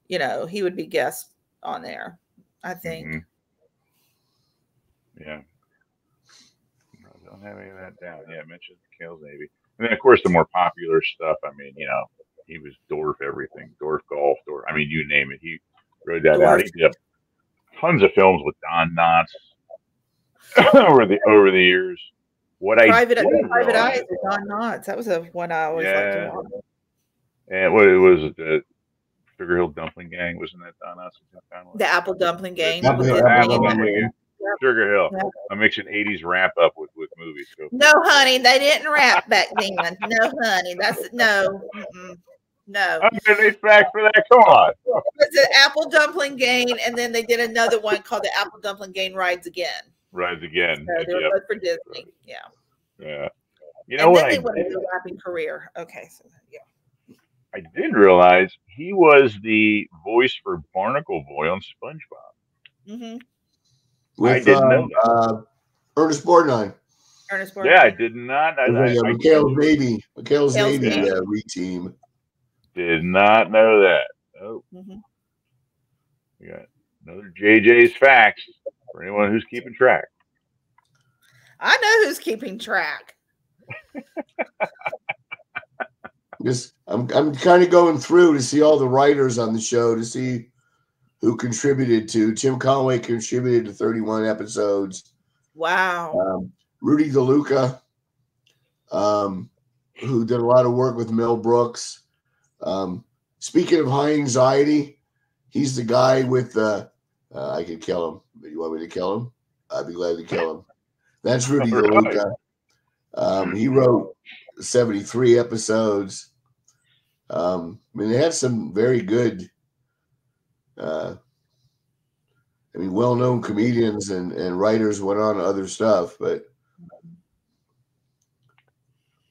he would be guest on there, I think. Mm-hmm. Yeah. I don't have any of that down. Yeah, I mentioned McHale's Navy. And then of course the more popular stuff, I mean, he was Dorf everything, Dorf Golf, Dorf, I mean, you name it. He wrote that out. He did tons of films with Don Knotts over the years. Private Eyes with Don Knotts. That was one I always liked to watch. And what it was, the Sugar Hill Dumpling Gang, wasn't that Don Knotts? The Apple Dumpling Gang. Apple Dumpling Gang. Sugar Hill. I'm mixing 80s wrap up with movies. So. No, honey, they didn't rap back then. No, honey, no. No. I'm gonna need facts for that. Come on. It was the Apple Dumpling Gang, and then they did another one called the Apple Dumpling Gang Rides Again. Rides Again. So they were both for Disney. Yeah. Yeah. And then they went into a rapping career. Okay, so yeah. I didn't realize he was the voice for Barnacle Boy on SpongeBob. Mm-hmm. With, I didn't know that. Ernest Borgnine. Yeah, I did not. McHale's Navy. McHale's Navy re-team. Did not know that. Oh. Mm-hmm. We got another JJ's facts for anyone who's keeping track. I know who's keeping track. I'm kind of going through to see all the writers on the show to see who contributed to. Tim Conway contributed to 31 episodes. Wow. Rudy DeLuca, who did a lot of work with Mel Brooks. Speaking of high anxiety, he's the guy with I could kill him. You want me to kill him? I'd be glad to kill him. That's Rudy DeLuca. He wrote 73 episodes. I mean, they had some very good, well-known comedians and writers went on to other stuff, but.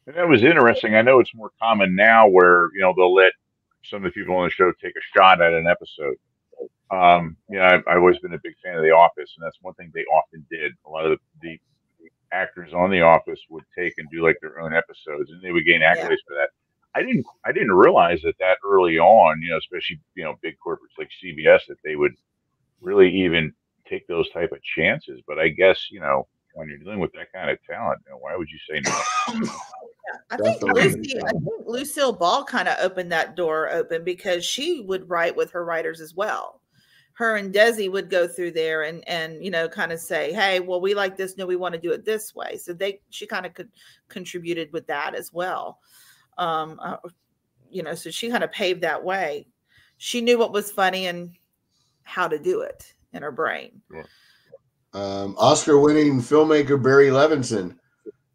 And that was interesting. I know it's more common now where, they'll let some of the people on the show take a shot at an episode. I've always been a big fan of The Office, and that's one thing they often did. A lot of the actors on The Office would take and do like their own episodes, and they would gain accolades for that. I didn't realize that early on, especially, big corporates like CBS, that they would really even take those type of chances. But I guess, when you're dealing with that kind of talent, why would you say no? I think Lucille Ball kind of opened that door open because she would write with her writers as well. Her and Desi would go through there and kind of say, hey, well, we like this. No, we want to do it this way. So she kind of contributed with that as well. So she kind of paved that way. She knew what was funny and how to do it in her brain. Yeah. Oscar-winning filmmaker Barry Levinson.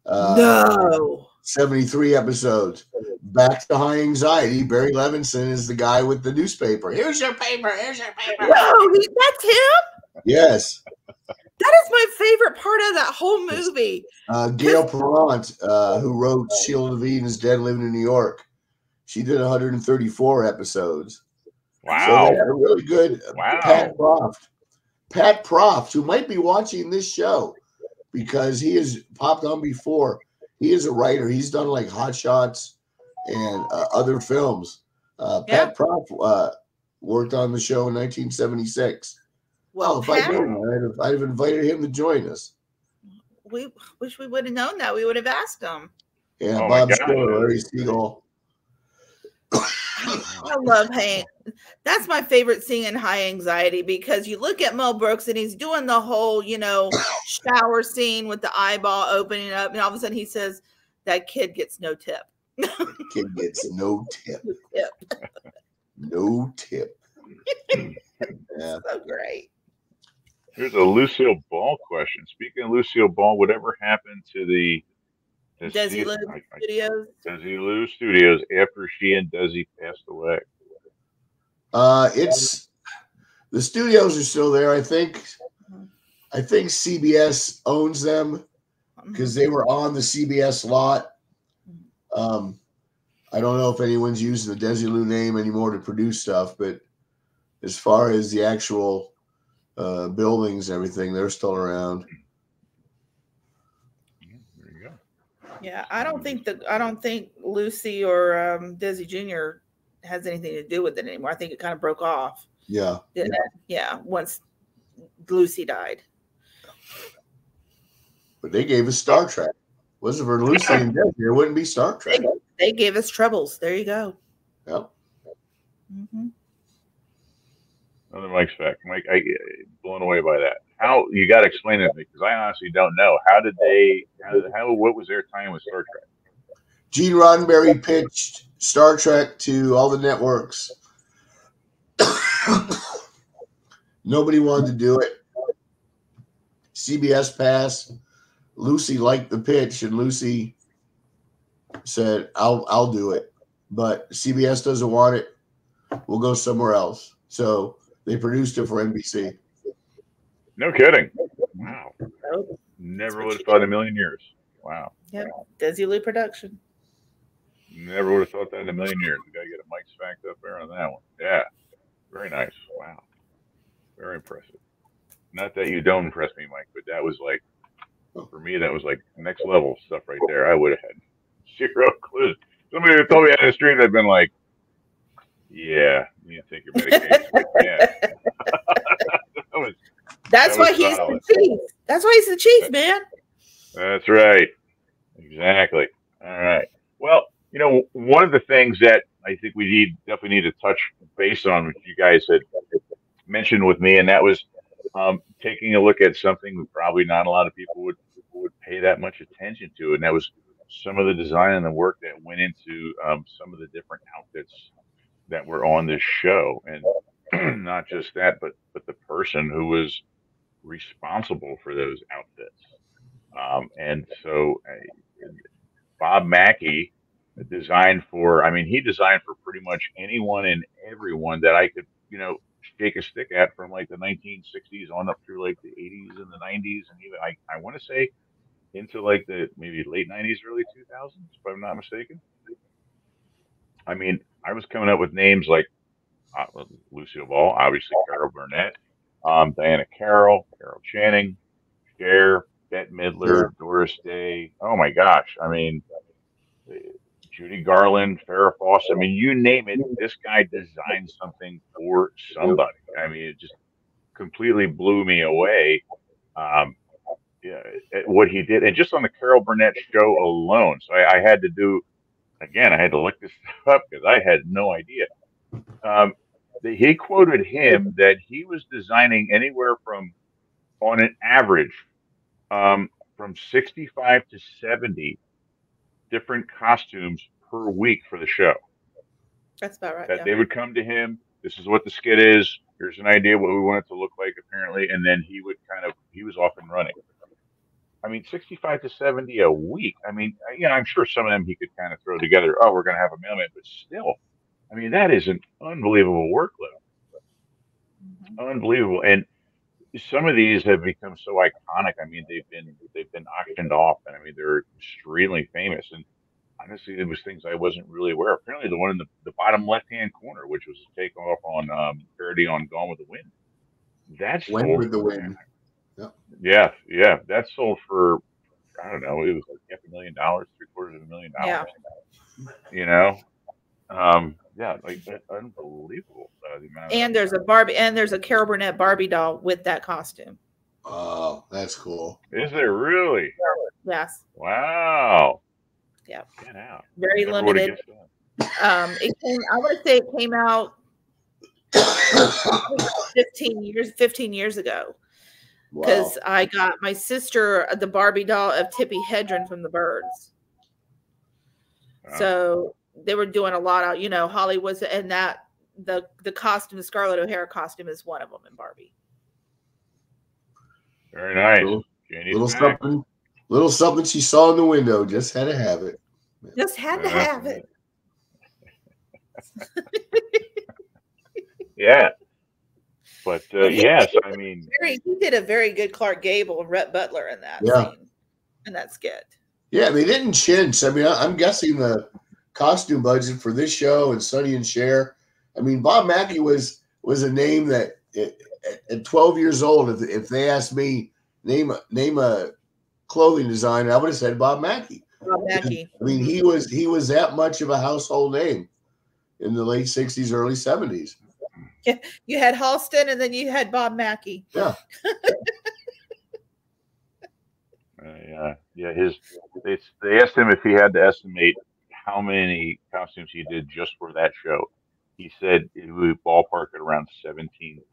No. 73 episodes. Back to high anxiety. Barry Levinson is the guy with the newspaper. Here's your paper. Here's your paper. No, that's him? Yes. That is my favorite part of that whole movie. Gail Perrant, who wrote Sheila Levine's Dead Living in New York. She did 134 episodes. Wow. So they're really good. Wow. Pat Proft, who might be watching this show because he has popped on before. He is a writer. He's done like Hot Shots and other films. Pat Proft worked on the show in 1976. Well, if I'd known, I'd have invited him to join us. We wish we would have known that. We would have asked him. Yeah, Bob Stiller, Larry Siegel. I love Hank. That's my favorite scene in High Anxiety because you look at Mel Brooks and he's doing the whole, shower scene with the eyeball opening up, and all of a sudden he says, "That kid gets no tip." Kid gets no tip. No tip. Yeah. So great. Here's a Lucille Ball question. Speaking of Lucille Ball, whatever happened to the Desilu Studios? Desilu Studios after she and Desi passed away? It's the studios are still there. I think CBS owns them. because they were on the CBS lot. I don't know if anyone's using the Desilu name anymore to produce stuff, but as far as the actual buildings and everything, they're still around. There you go. Yeah, I don't think Lucy or Desi Jr. has anything to do with it anymore. I think it kind of broke off. Yeah. Once Lucy died. But they gave us Star Trek. Wasn't for Lucy and Desi, there wouldn't be Star Trek. They gave us Troubles. There you go. Yep. Mm-hmm. Another Mike's fact. Mike, I blown away by that. How you got to explain it to me because I honestly don't know. What was their time with Star Trek? Gene Roddenberry pitched Star Trek to all the networks. Nobody wanted to do it. CBS passed. Lucy liked the pitch, and Lucy said, "I'll do it." But CBS doesn't want it. We'll go somewhere else. So they produced it for NBC. No kidding. Wow. Never would have thought in a million years. Wow. Yep. Desilu production. Never would have thought that in a million years. We got to get a Mike's fact up there on that one. Yeah. Very nice. Wow. Very impressive. Not that you don't impress me, Mike, but that was like, for me, that was like next level stuff right there. I would have had zero clue. Somebody would have told me out in the street, I'd been like, yeah, you need to take your medication. Yeah. That's why he's the chief. That's why he's the chief, man. That's right. Exactly. All right. Well, one of the things that I think we definitely need to touch base on, which you guys had mentioned with me, and that was taking a look at something that probably not a lot of people would pay that much attention to, and that was some of the design and the work that went into some of the different outfits that were on this show, and not just that, but the person who was responsible for those outfits. And so Bob Mackey designed for, he designed for pretty much anyone and everyone that I could, shake a stick at from like the 1960s on up through like the 80s and the 90s. And even I want to say into like the maybe late 90s, early 2000s, if I'm not mistaken. I was coming up with names like Lucille Ball, obviously Carol Burnett, Diana Carroll Channing, Cher, Bette Midler, Doris Day. Oh my gosh. Judy Garland, Farrah Fawcett. You name it, this guy designed something for somebody. It just completely blew me away. What he did, and just on the Carol Burnett Show alone. So I had to do, again, I had to look this stuff up because I had no idea. He quoted him that he was designing anywhere from, on an average, from 65 to 70 different costumes per week for the show. That's about right. That they would come to him. This is what the skit is. Here's an idea what we want it to look like, apparently, and then he was off and running. 65 to 70 a week. I'm sure some of them he could kind of throw together. Oh, we're going to have a mailman, but still, that is an unbelievable workload. Mm-hmm. Unbelievable. And some of these have become so iconic. They've been auctioned off, and they're extremely famous. And honestly, there was things I wasn't really aware of. Apparently, the one in the bottom left-hand corner, which was a takeoff on parody on Gone with the Wind. That's Went with the Wind. Yep. Yeah. That sold for, I don't know, it was like $500,000, $750,000. Yeah. That's unbelievable. And there's a Barbie, and there's a Carol Burnett Barbie doll with that costume. Oh, that's cool. Is there really? Yes. Wow. Yeah. Get out. Very limited. I want to say it came out 15 years ago. Because I got my sister the Barbie doll of Tippi Hedren from the Birds. Wow. So they were doing a lot of, Hollywood, and that the costume, the Scarlett O'Hara costume, is one of them in Barbie. Very nice. Little something she saw in the window. Just had to have it. Just had to have it. Yeah. But yes, he did a very good Clark Gable and Rhett Butler in that in that skit. Yeah, they didn't chintz. I mean, I'm guessing the costume budget for this show and Sonny and Cher. I mean, Bob Mackie was a name that at 12 years old, if they asked me name a clothing designer, I would have said Bob Mackie. Bob Mackie. I mean, he was that much of a household name in the late 60s, early 70s. Yeah, you had Halston, and then you had Bob Mackie. Yeah. Yeah. They asked him if he had to estimate how many costumes he did just for that show. He said it would ballpark at around 17,000.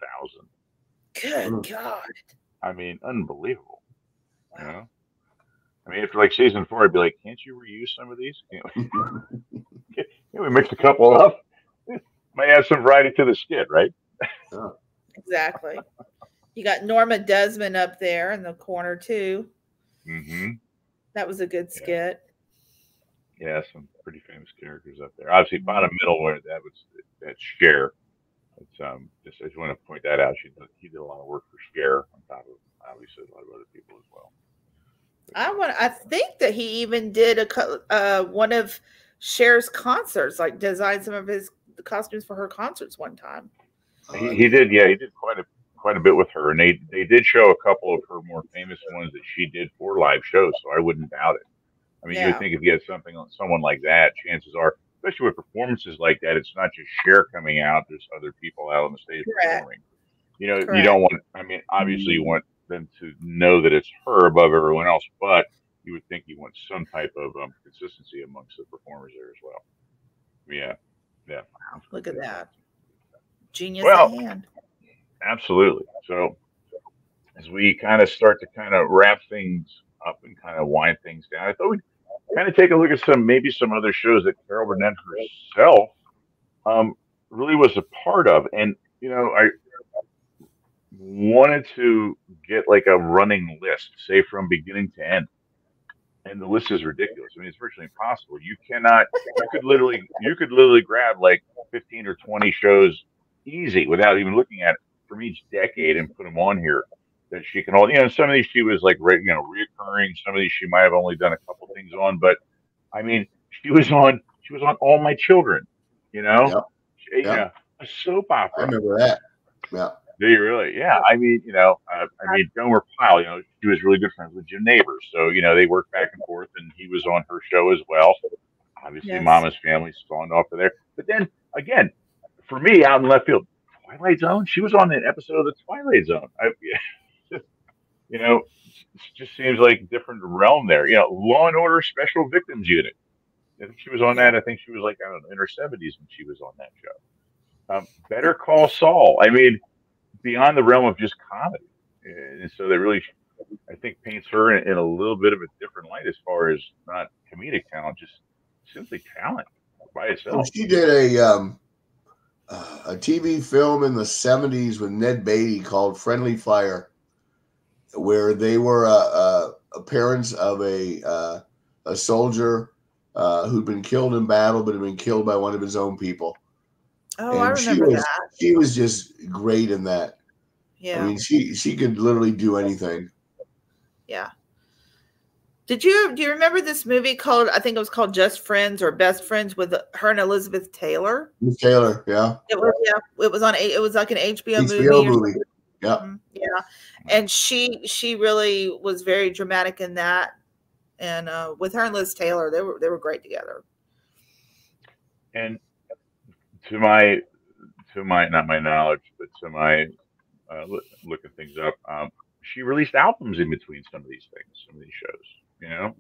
Good God! I mean, unbelievable. Wow. You know? I mean, after like season 4, I'd be like, "Can't you reuse some of these? Can we mix a couple up? Might add some variety to the skit, right?" Exactly. You got Norma Desmond up there in the corner too. Mm-hmm. That was a good skit. Yeah, some pretty famous characters up there. Obviously, bottom middle where that's Cher. It's I just want to point that out. He did a lot of work for Cher on top of obviously a lot of other people as well. I think that he even did one of Cher's concerts, like designed some of his costumes for her concerts one time. He did, yeah, he did quite a bit with her, and they did show a couple of her more famous ones that she did for live shows, so I wouldn't doubt it. I mean, you would think if you had someone like that, chances are, especially with performances like that, it's not just Cher coming out, there's other people out on the stage performing. You know, you don't want, I mean, obviously you want them to know that it's her above everyone else, but you would think you want some type of consistency amongst the performers there as well. Yeah. Wow, look at that. Genius at hand. Absolutely. So as we kind of start to kind of wrap things up and kind of wind things down, I thought we'd kind of take a look at some other shows that Carol Burnett herself really was a part of. And, you know, I wanted to get like a running list, say from beginning to end. And the list is ridiculous. I mean, it's virtually impossible. You could literally grab like 15 or 20 shows easy without even looking at it from each decade and put them on here that she can hold. You know, some of these she was like, reoccurring. Some of these she might have only done a couple things on, but I mean, she was on All My Children, you know, a soap opera. I remember that. Yeah. Do you really? Yeah. I mean, Gomer Pyle, you know, she was really good friends with Jim Nabors. So, you know, they worked back and forth and he was on her show as well. Obviously, Mama's Family spawned off of there. But then again, for me, out in left field, Twilight Zone, she was on an episode of the Twilight Zone. You know, it just seems like a different realm there. You know, Law and Order Special Victims Unit. I think she was on that. I think she was like, I don't know, in her 70s when she was on that show. Better Call Saul. I mean, beyond the realm of just comedy. And so they really, I think, paints her in a little bit of a different light as far as not comedic talent, just simply talent by itself. Well, she did a TV film in the 70s with Ned Beatty called Friendly Fire, where they were parents of a soldier who'd been killed in battle, but had been killed by one of his own people. Oh, and I remember that. She was just great in that. Yeah. I mean, she could literally do anything. Yeah. Do you remember this movie called, I think it was called Just Friends or Best Friends with her and Elizabeth Taylor? Taylor, yeah. It was like an HBO movie. Yeah. Yeah. And she really was very dramatic in that. And with her and Liz Taylor, they were great together. And to my not my knowledge, but to my looking things up, she released albums in between some of these shows, you know,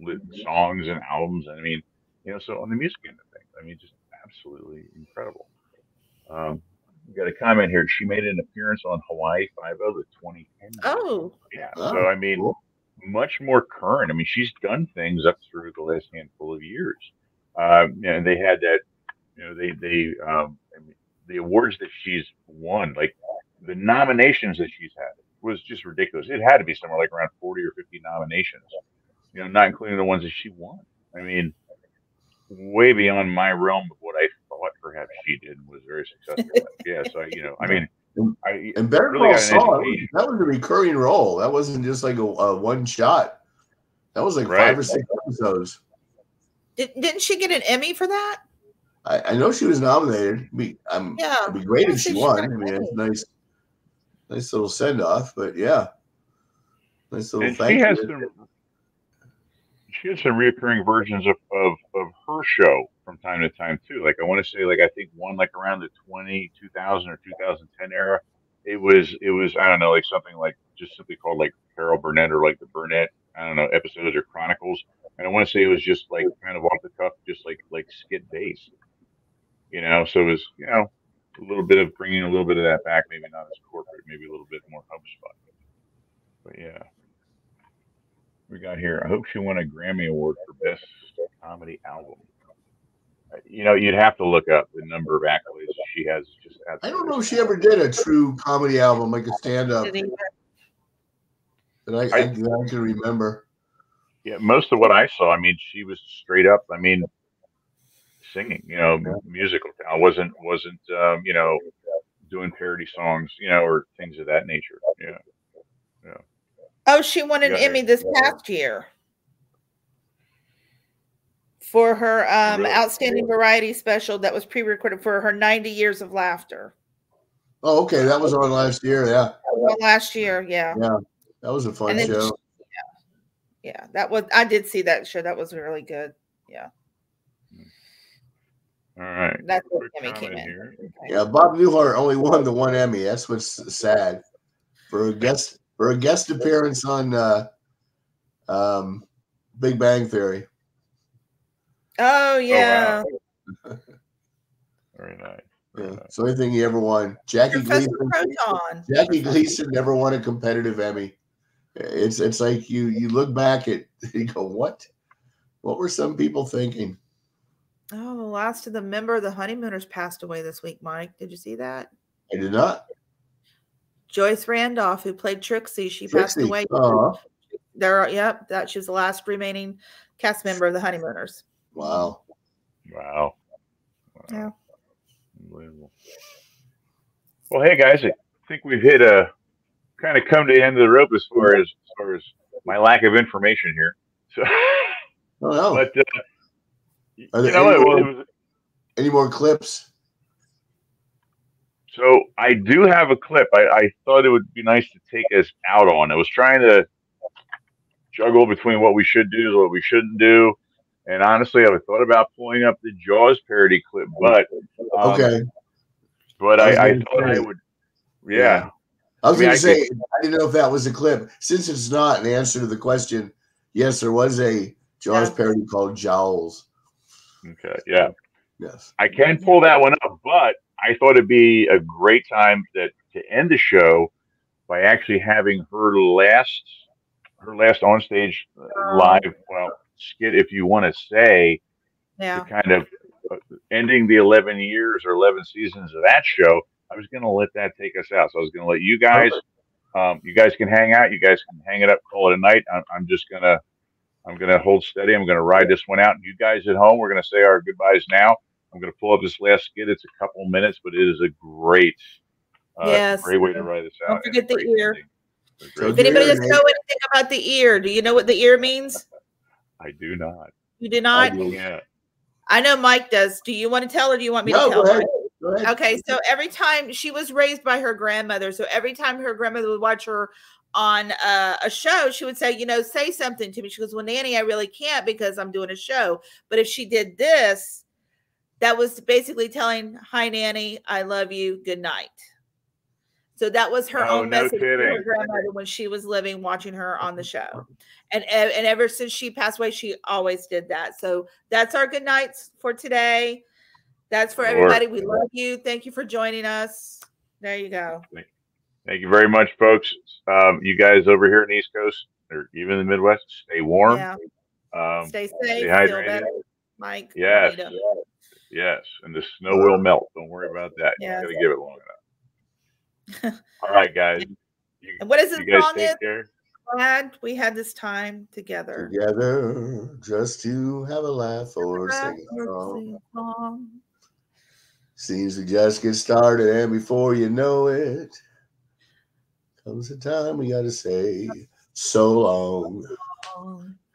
songs and albums. I mean, you know, so on the music end of things, I mean, just absolutely incredible. We got a comment here. She made an appearance on Hawaii Five-0, the 2010. Oh, yeah. So I mean, much more current. I mean, she's done things up through the last handful of years. And they had that, you know, I mean, the awards that she's won, like the nominations that she's had, was just ridiculous. It had to be somewhere like around 40 or 50 nominations, you know, not including the ones that she won. I mean, way beyond my realm of what I thought perhaps she did and was very successful. Yeah, so, you know, I mean, and Better Call Saul, that was a recurring role. That wasn't just like a one shot. That was like 5 or 6 episodes. Didn't she get an Emmy for that? I know she was nominated. It'd be great if she won. I mean, it's nice little send off. But yeah, nice little thank you. She had some reoccurring versions of her show from time to time too. Like I want to say, like I think one like around the 2000 or 2010 era. It was I don't know, like something like just simply called like Carol Burnett or like the Burnett, I don't know, episodes or chronicles. And I want to say it was just like kind of off the cuff, just like skit based. You know, so it was, you know, a little bit of bringing a little bit of that back, maybe not as corporate, maybe a little bit more HubSpot. But yeah, we got here. I hope she won a Grammy Award for Best Comedy Album. You know, you'd have to look up the number of accolades she has. Just I don't know if she ever did a true comedy album, like a stand-up. That I can remember. Yeah, most of what I saw, I mean, she was straight up. I mean, singing. You know, musical. I wasn't you know, doing parody songs, you know, or things of that nature. Yeah. Oh, she won an Emmy this past year for her outstanding variety special that was pre-recorded for her 90 Years of Laughter. Oh, okay. That was on last year. Yeah. Last year. Yeah. Yeah. That was a fun show. Yeah. That was, I did see that show. That was really good. Yeah. All right. That's what Emmy came in here. Okay. Yeah. Bob Newhart only won the one Emmy. That's what's sad for a guest appearance on Big Bang Theory. Oh yeah. Oh, wow. Very nice. Yeah. It's the only thing he ever won. Jackie Gleason never won a competitive Emmy. It's like you look back at you go, what were some people thinking? Oh, the last of the member of the Honeymooners passed away this week, Mike. Did you see that? I did not. Joyce Randolph, who played Trixie, she passed away. That she was the last remaining cast member of the Honeymooners. Wow. Yeah. Unbelievable. Well, hey guys, I think we've hit a kind of come to the end of the rope as far as my lack of information here. So, but are there any more clips? So I do have a clip. I thought it would be nice to take us out on. I was trying to juggle between what we should do and what we shouldn't do. And honestly, I thought about pulling up the Jaws parody clip, but okay. But I thought I would, yeah. I was going to say, I didn't know if that was a clip. Since it's not an answer to the question, yes, there was a Jaws parody called Jowls. Okay, yeah. Yes. I can pull that one up, but I thought it'd be a great time to end the show by actually having her last onstage live, skit, if you want to say, to kind of ending the 11 years or 11 seasons of that show. I was going to let that take us out. So I was going to let you guys, you guys can hang out. You guys can hang it up, call it a night. I'm going to hold steady. I'm going to ride this one out. You guys at home, we're going to say our goodbyes now. I'm going to pull up this last skit. It's a couple minutes, but it is a great way to ride this out. Don't forget the ear. If anybody doesn't know anything about the ear, do you know what the ear means? I do not. You do not? Yeah. I know Mike does. Do you want to tell or do you want me to tell? Go ahead. Okay, so every time she was raised by her grandmother, so every time her grandmother would watch her on a show, she would say, say something to me. She goes, well, Nanny, I really can't because I'm doing a show. But if she did this, that was basically telling, hi, Nanny, I love you, good night. So that was her own message to her grandmother when she was living, watching her on the show. And ever since she passed away, she always did that. So that's our good nights for today. That's for everybody. We love you. Thank you for joining us. There you go. Thank you very much, folks. You guys over here in the East Coast or even in the Midwest, stay warm. Yeah. Stay Stay safe. hydrated. Feel better. Mike. Yes. Yes. And the snow will melt. Don't worry about that. Yes. You got to give it long enough. All right, guys. And what is this song? Glad we had this time together. Just to have a laugh or sing a song. Seems to just get started, and before you know it, comes the time we gotta say so long.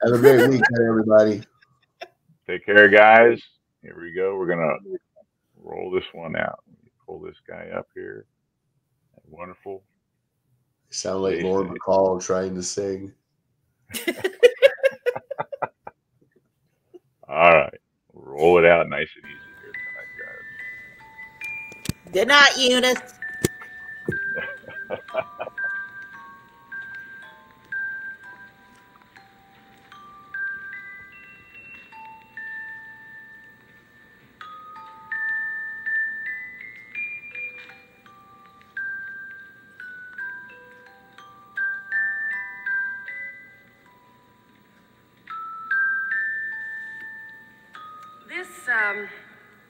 Have a great weekend, everybody. Take care, guys. Here we go. We're gonna roll this one out. Pull this guy up here. Wonderful. Sound like Laura Bacall trying to sing. All right. Roll it out nice and easy here tonight, guys. Good night, Eunice.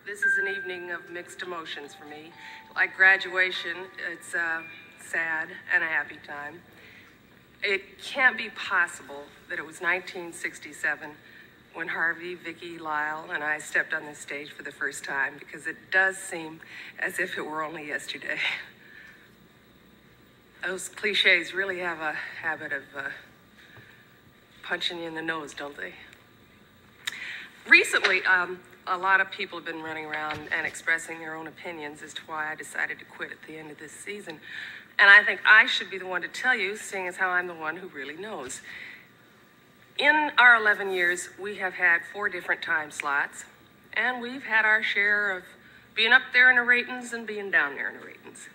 This is an evening of mixed emotions for me. Like graduation, it's a sad and a happy time. It can't be possible that it was 1967 when Harvey, Vicki, Lyle, and I stepped on this stage for the first time, because it does seem as if it were only yesterday. Those cliches really have a habit of punching you in the nose, don't they? Recently, a lot of people have been running around and expressing their own opinions as to why I decided to quit at the end of this season. And I think I should be the one to tell you, seeing as how I'm the one who really knows. In our 11 years, we have had 4 different time slots, and we've had our share of being up there in the ratings and being down there in the ratings.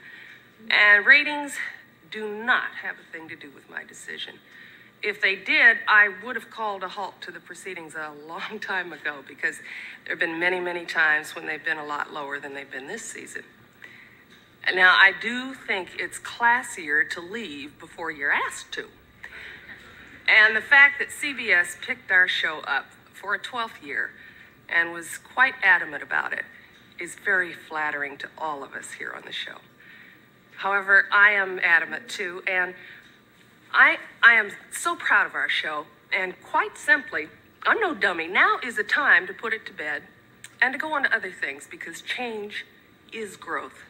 And ratings do not have a thing to do with my decision. If they did, I would have called a halt to the proceedings a long time ago, because there have been many, many times when they've been a lot lower than they've been this season. And now, I do think it's classier to leave before you're asked to. And the fact that CBS picked our show up for a 12th year and was quite adamant about it is very flattering to all of us here on the show. However, I am adamant too, and I am so proud of our show, and quite simply, I'm no dummy. Now is the time to put it to bed and to go on to other things, because change is growth.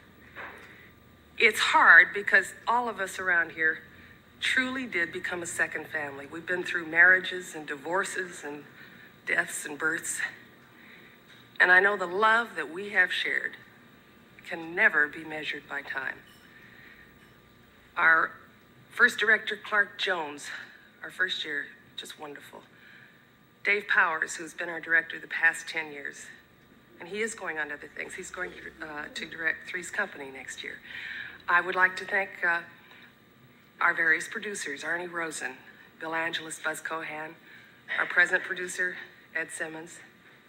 It's hard because all of us around here truly did become a second family. We've been through marriages and divorces and deaths and births. And I know the love that we have shared can never be measured by time. Our first director, Clark Jones, our first year, just wonderful. Dave Powers, who's been our director the past 10 years, and he is going on to other things. He's going to direct Three's Company next year. I would like to thank our various producers, Arnie Rosen, Bill Angelis, Buzz Cohan, our present producer, Ed Simmons,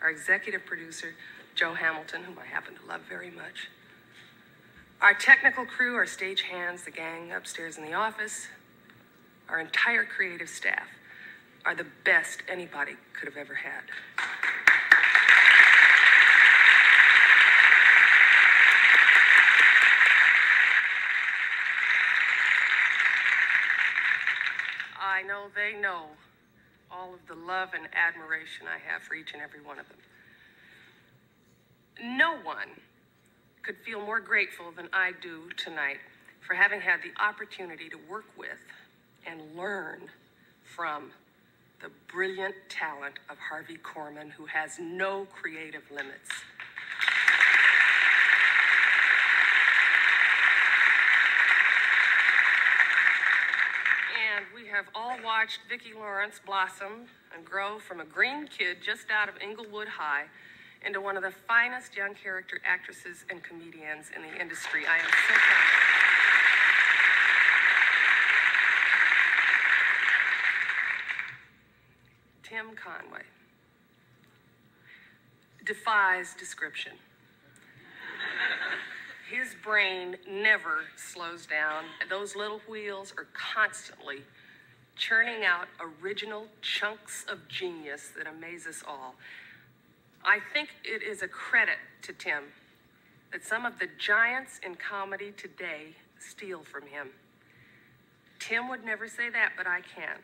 our executive producer, Joe Hamilton, whom I happen to love very much, our technical crew, our stage hands, the gang upstairs in the office, our entire creative staff are the best anybody could have ever had. I know they know all of the love and admiration I have for each and every one of them. No one could feel more grateful than I do tonight for having had the opportunity to work with and learn from the brilliant talent of Harvey Korman, who has no creative limits. And we have all watched Vicki Lawrence blossom and grow from a green kid just out of Inglewood High into one of the finest young character actresses and comedians in the industry. I am so proud. Tim Conway defies description. His brain never slows down. Those little wheels are constantly churning out original chunks of genius that amaze us all. I think it is a credit to Tim that some of the giants in comedy today steal from him. Tim would never say that, but I can.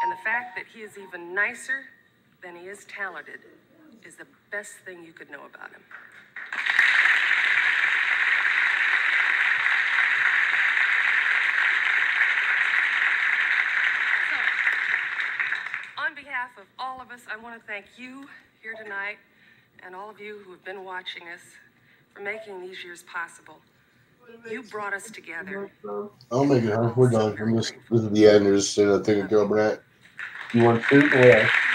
And the fact that he is even nicer than he is talented is the best thing you could know about him. So, behalf of all of us, I want to thank you here tonight and all of you who have been watching us for making these years possible. You brought us together. I'll make it, huh? We're done. This is the end. There's a thing of Carol Burnett. You want soup or what?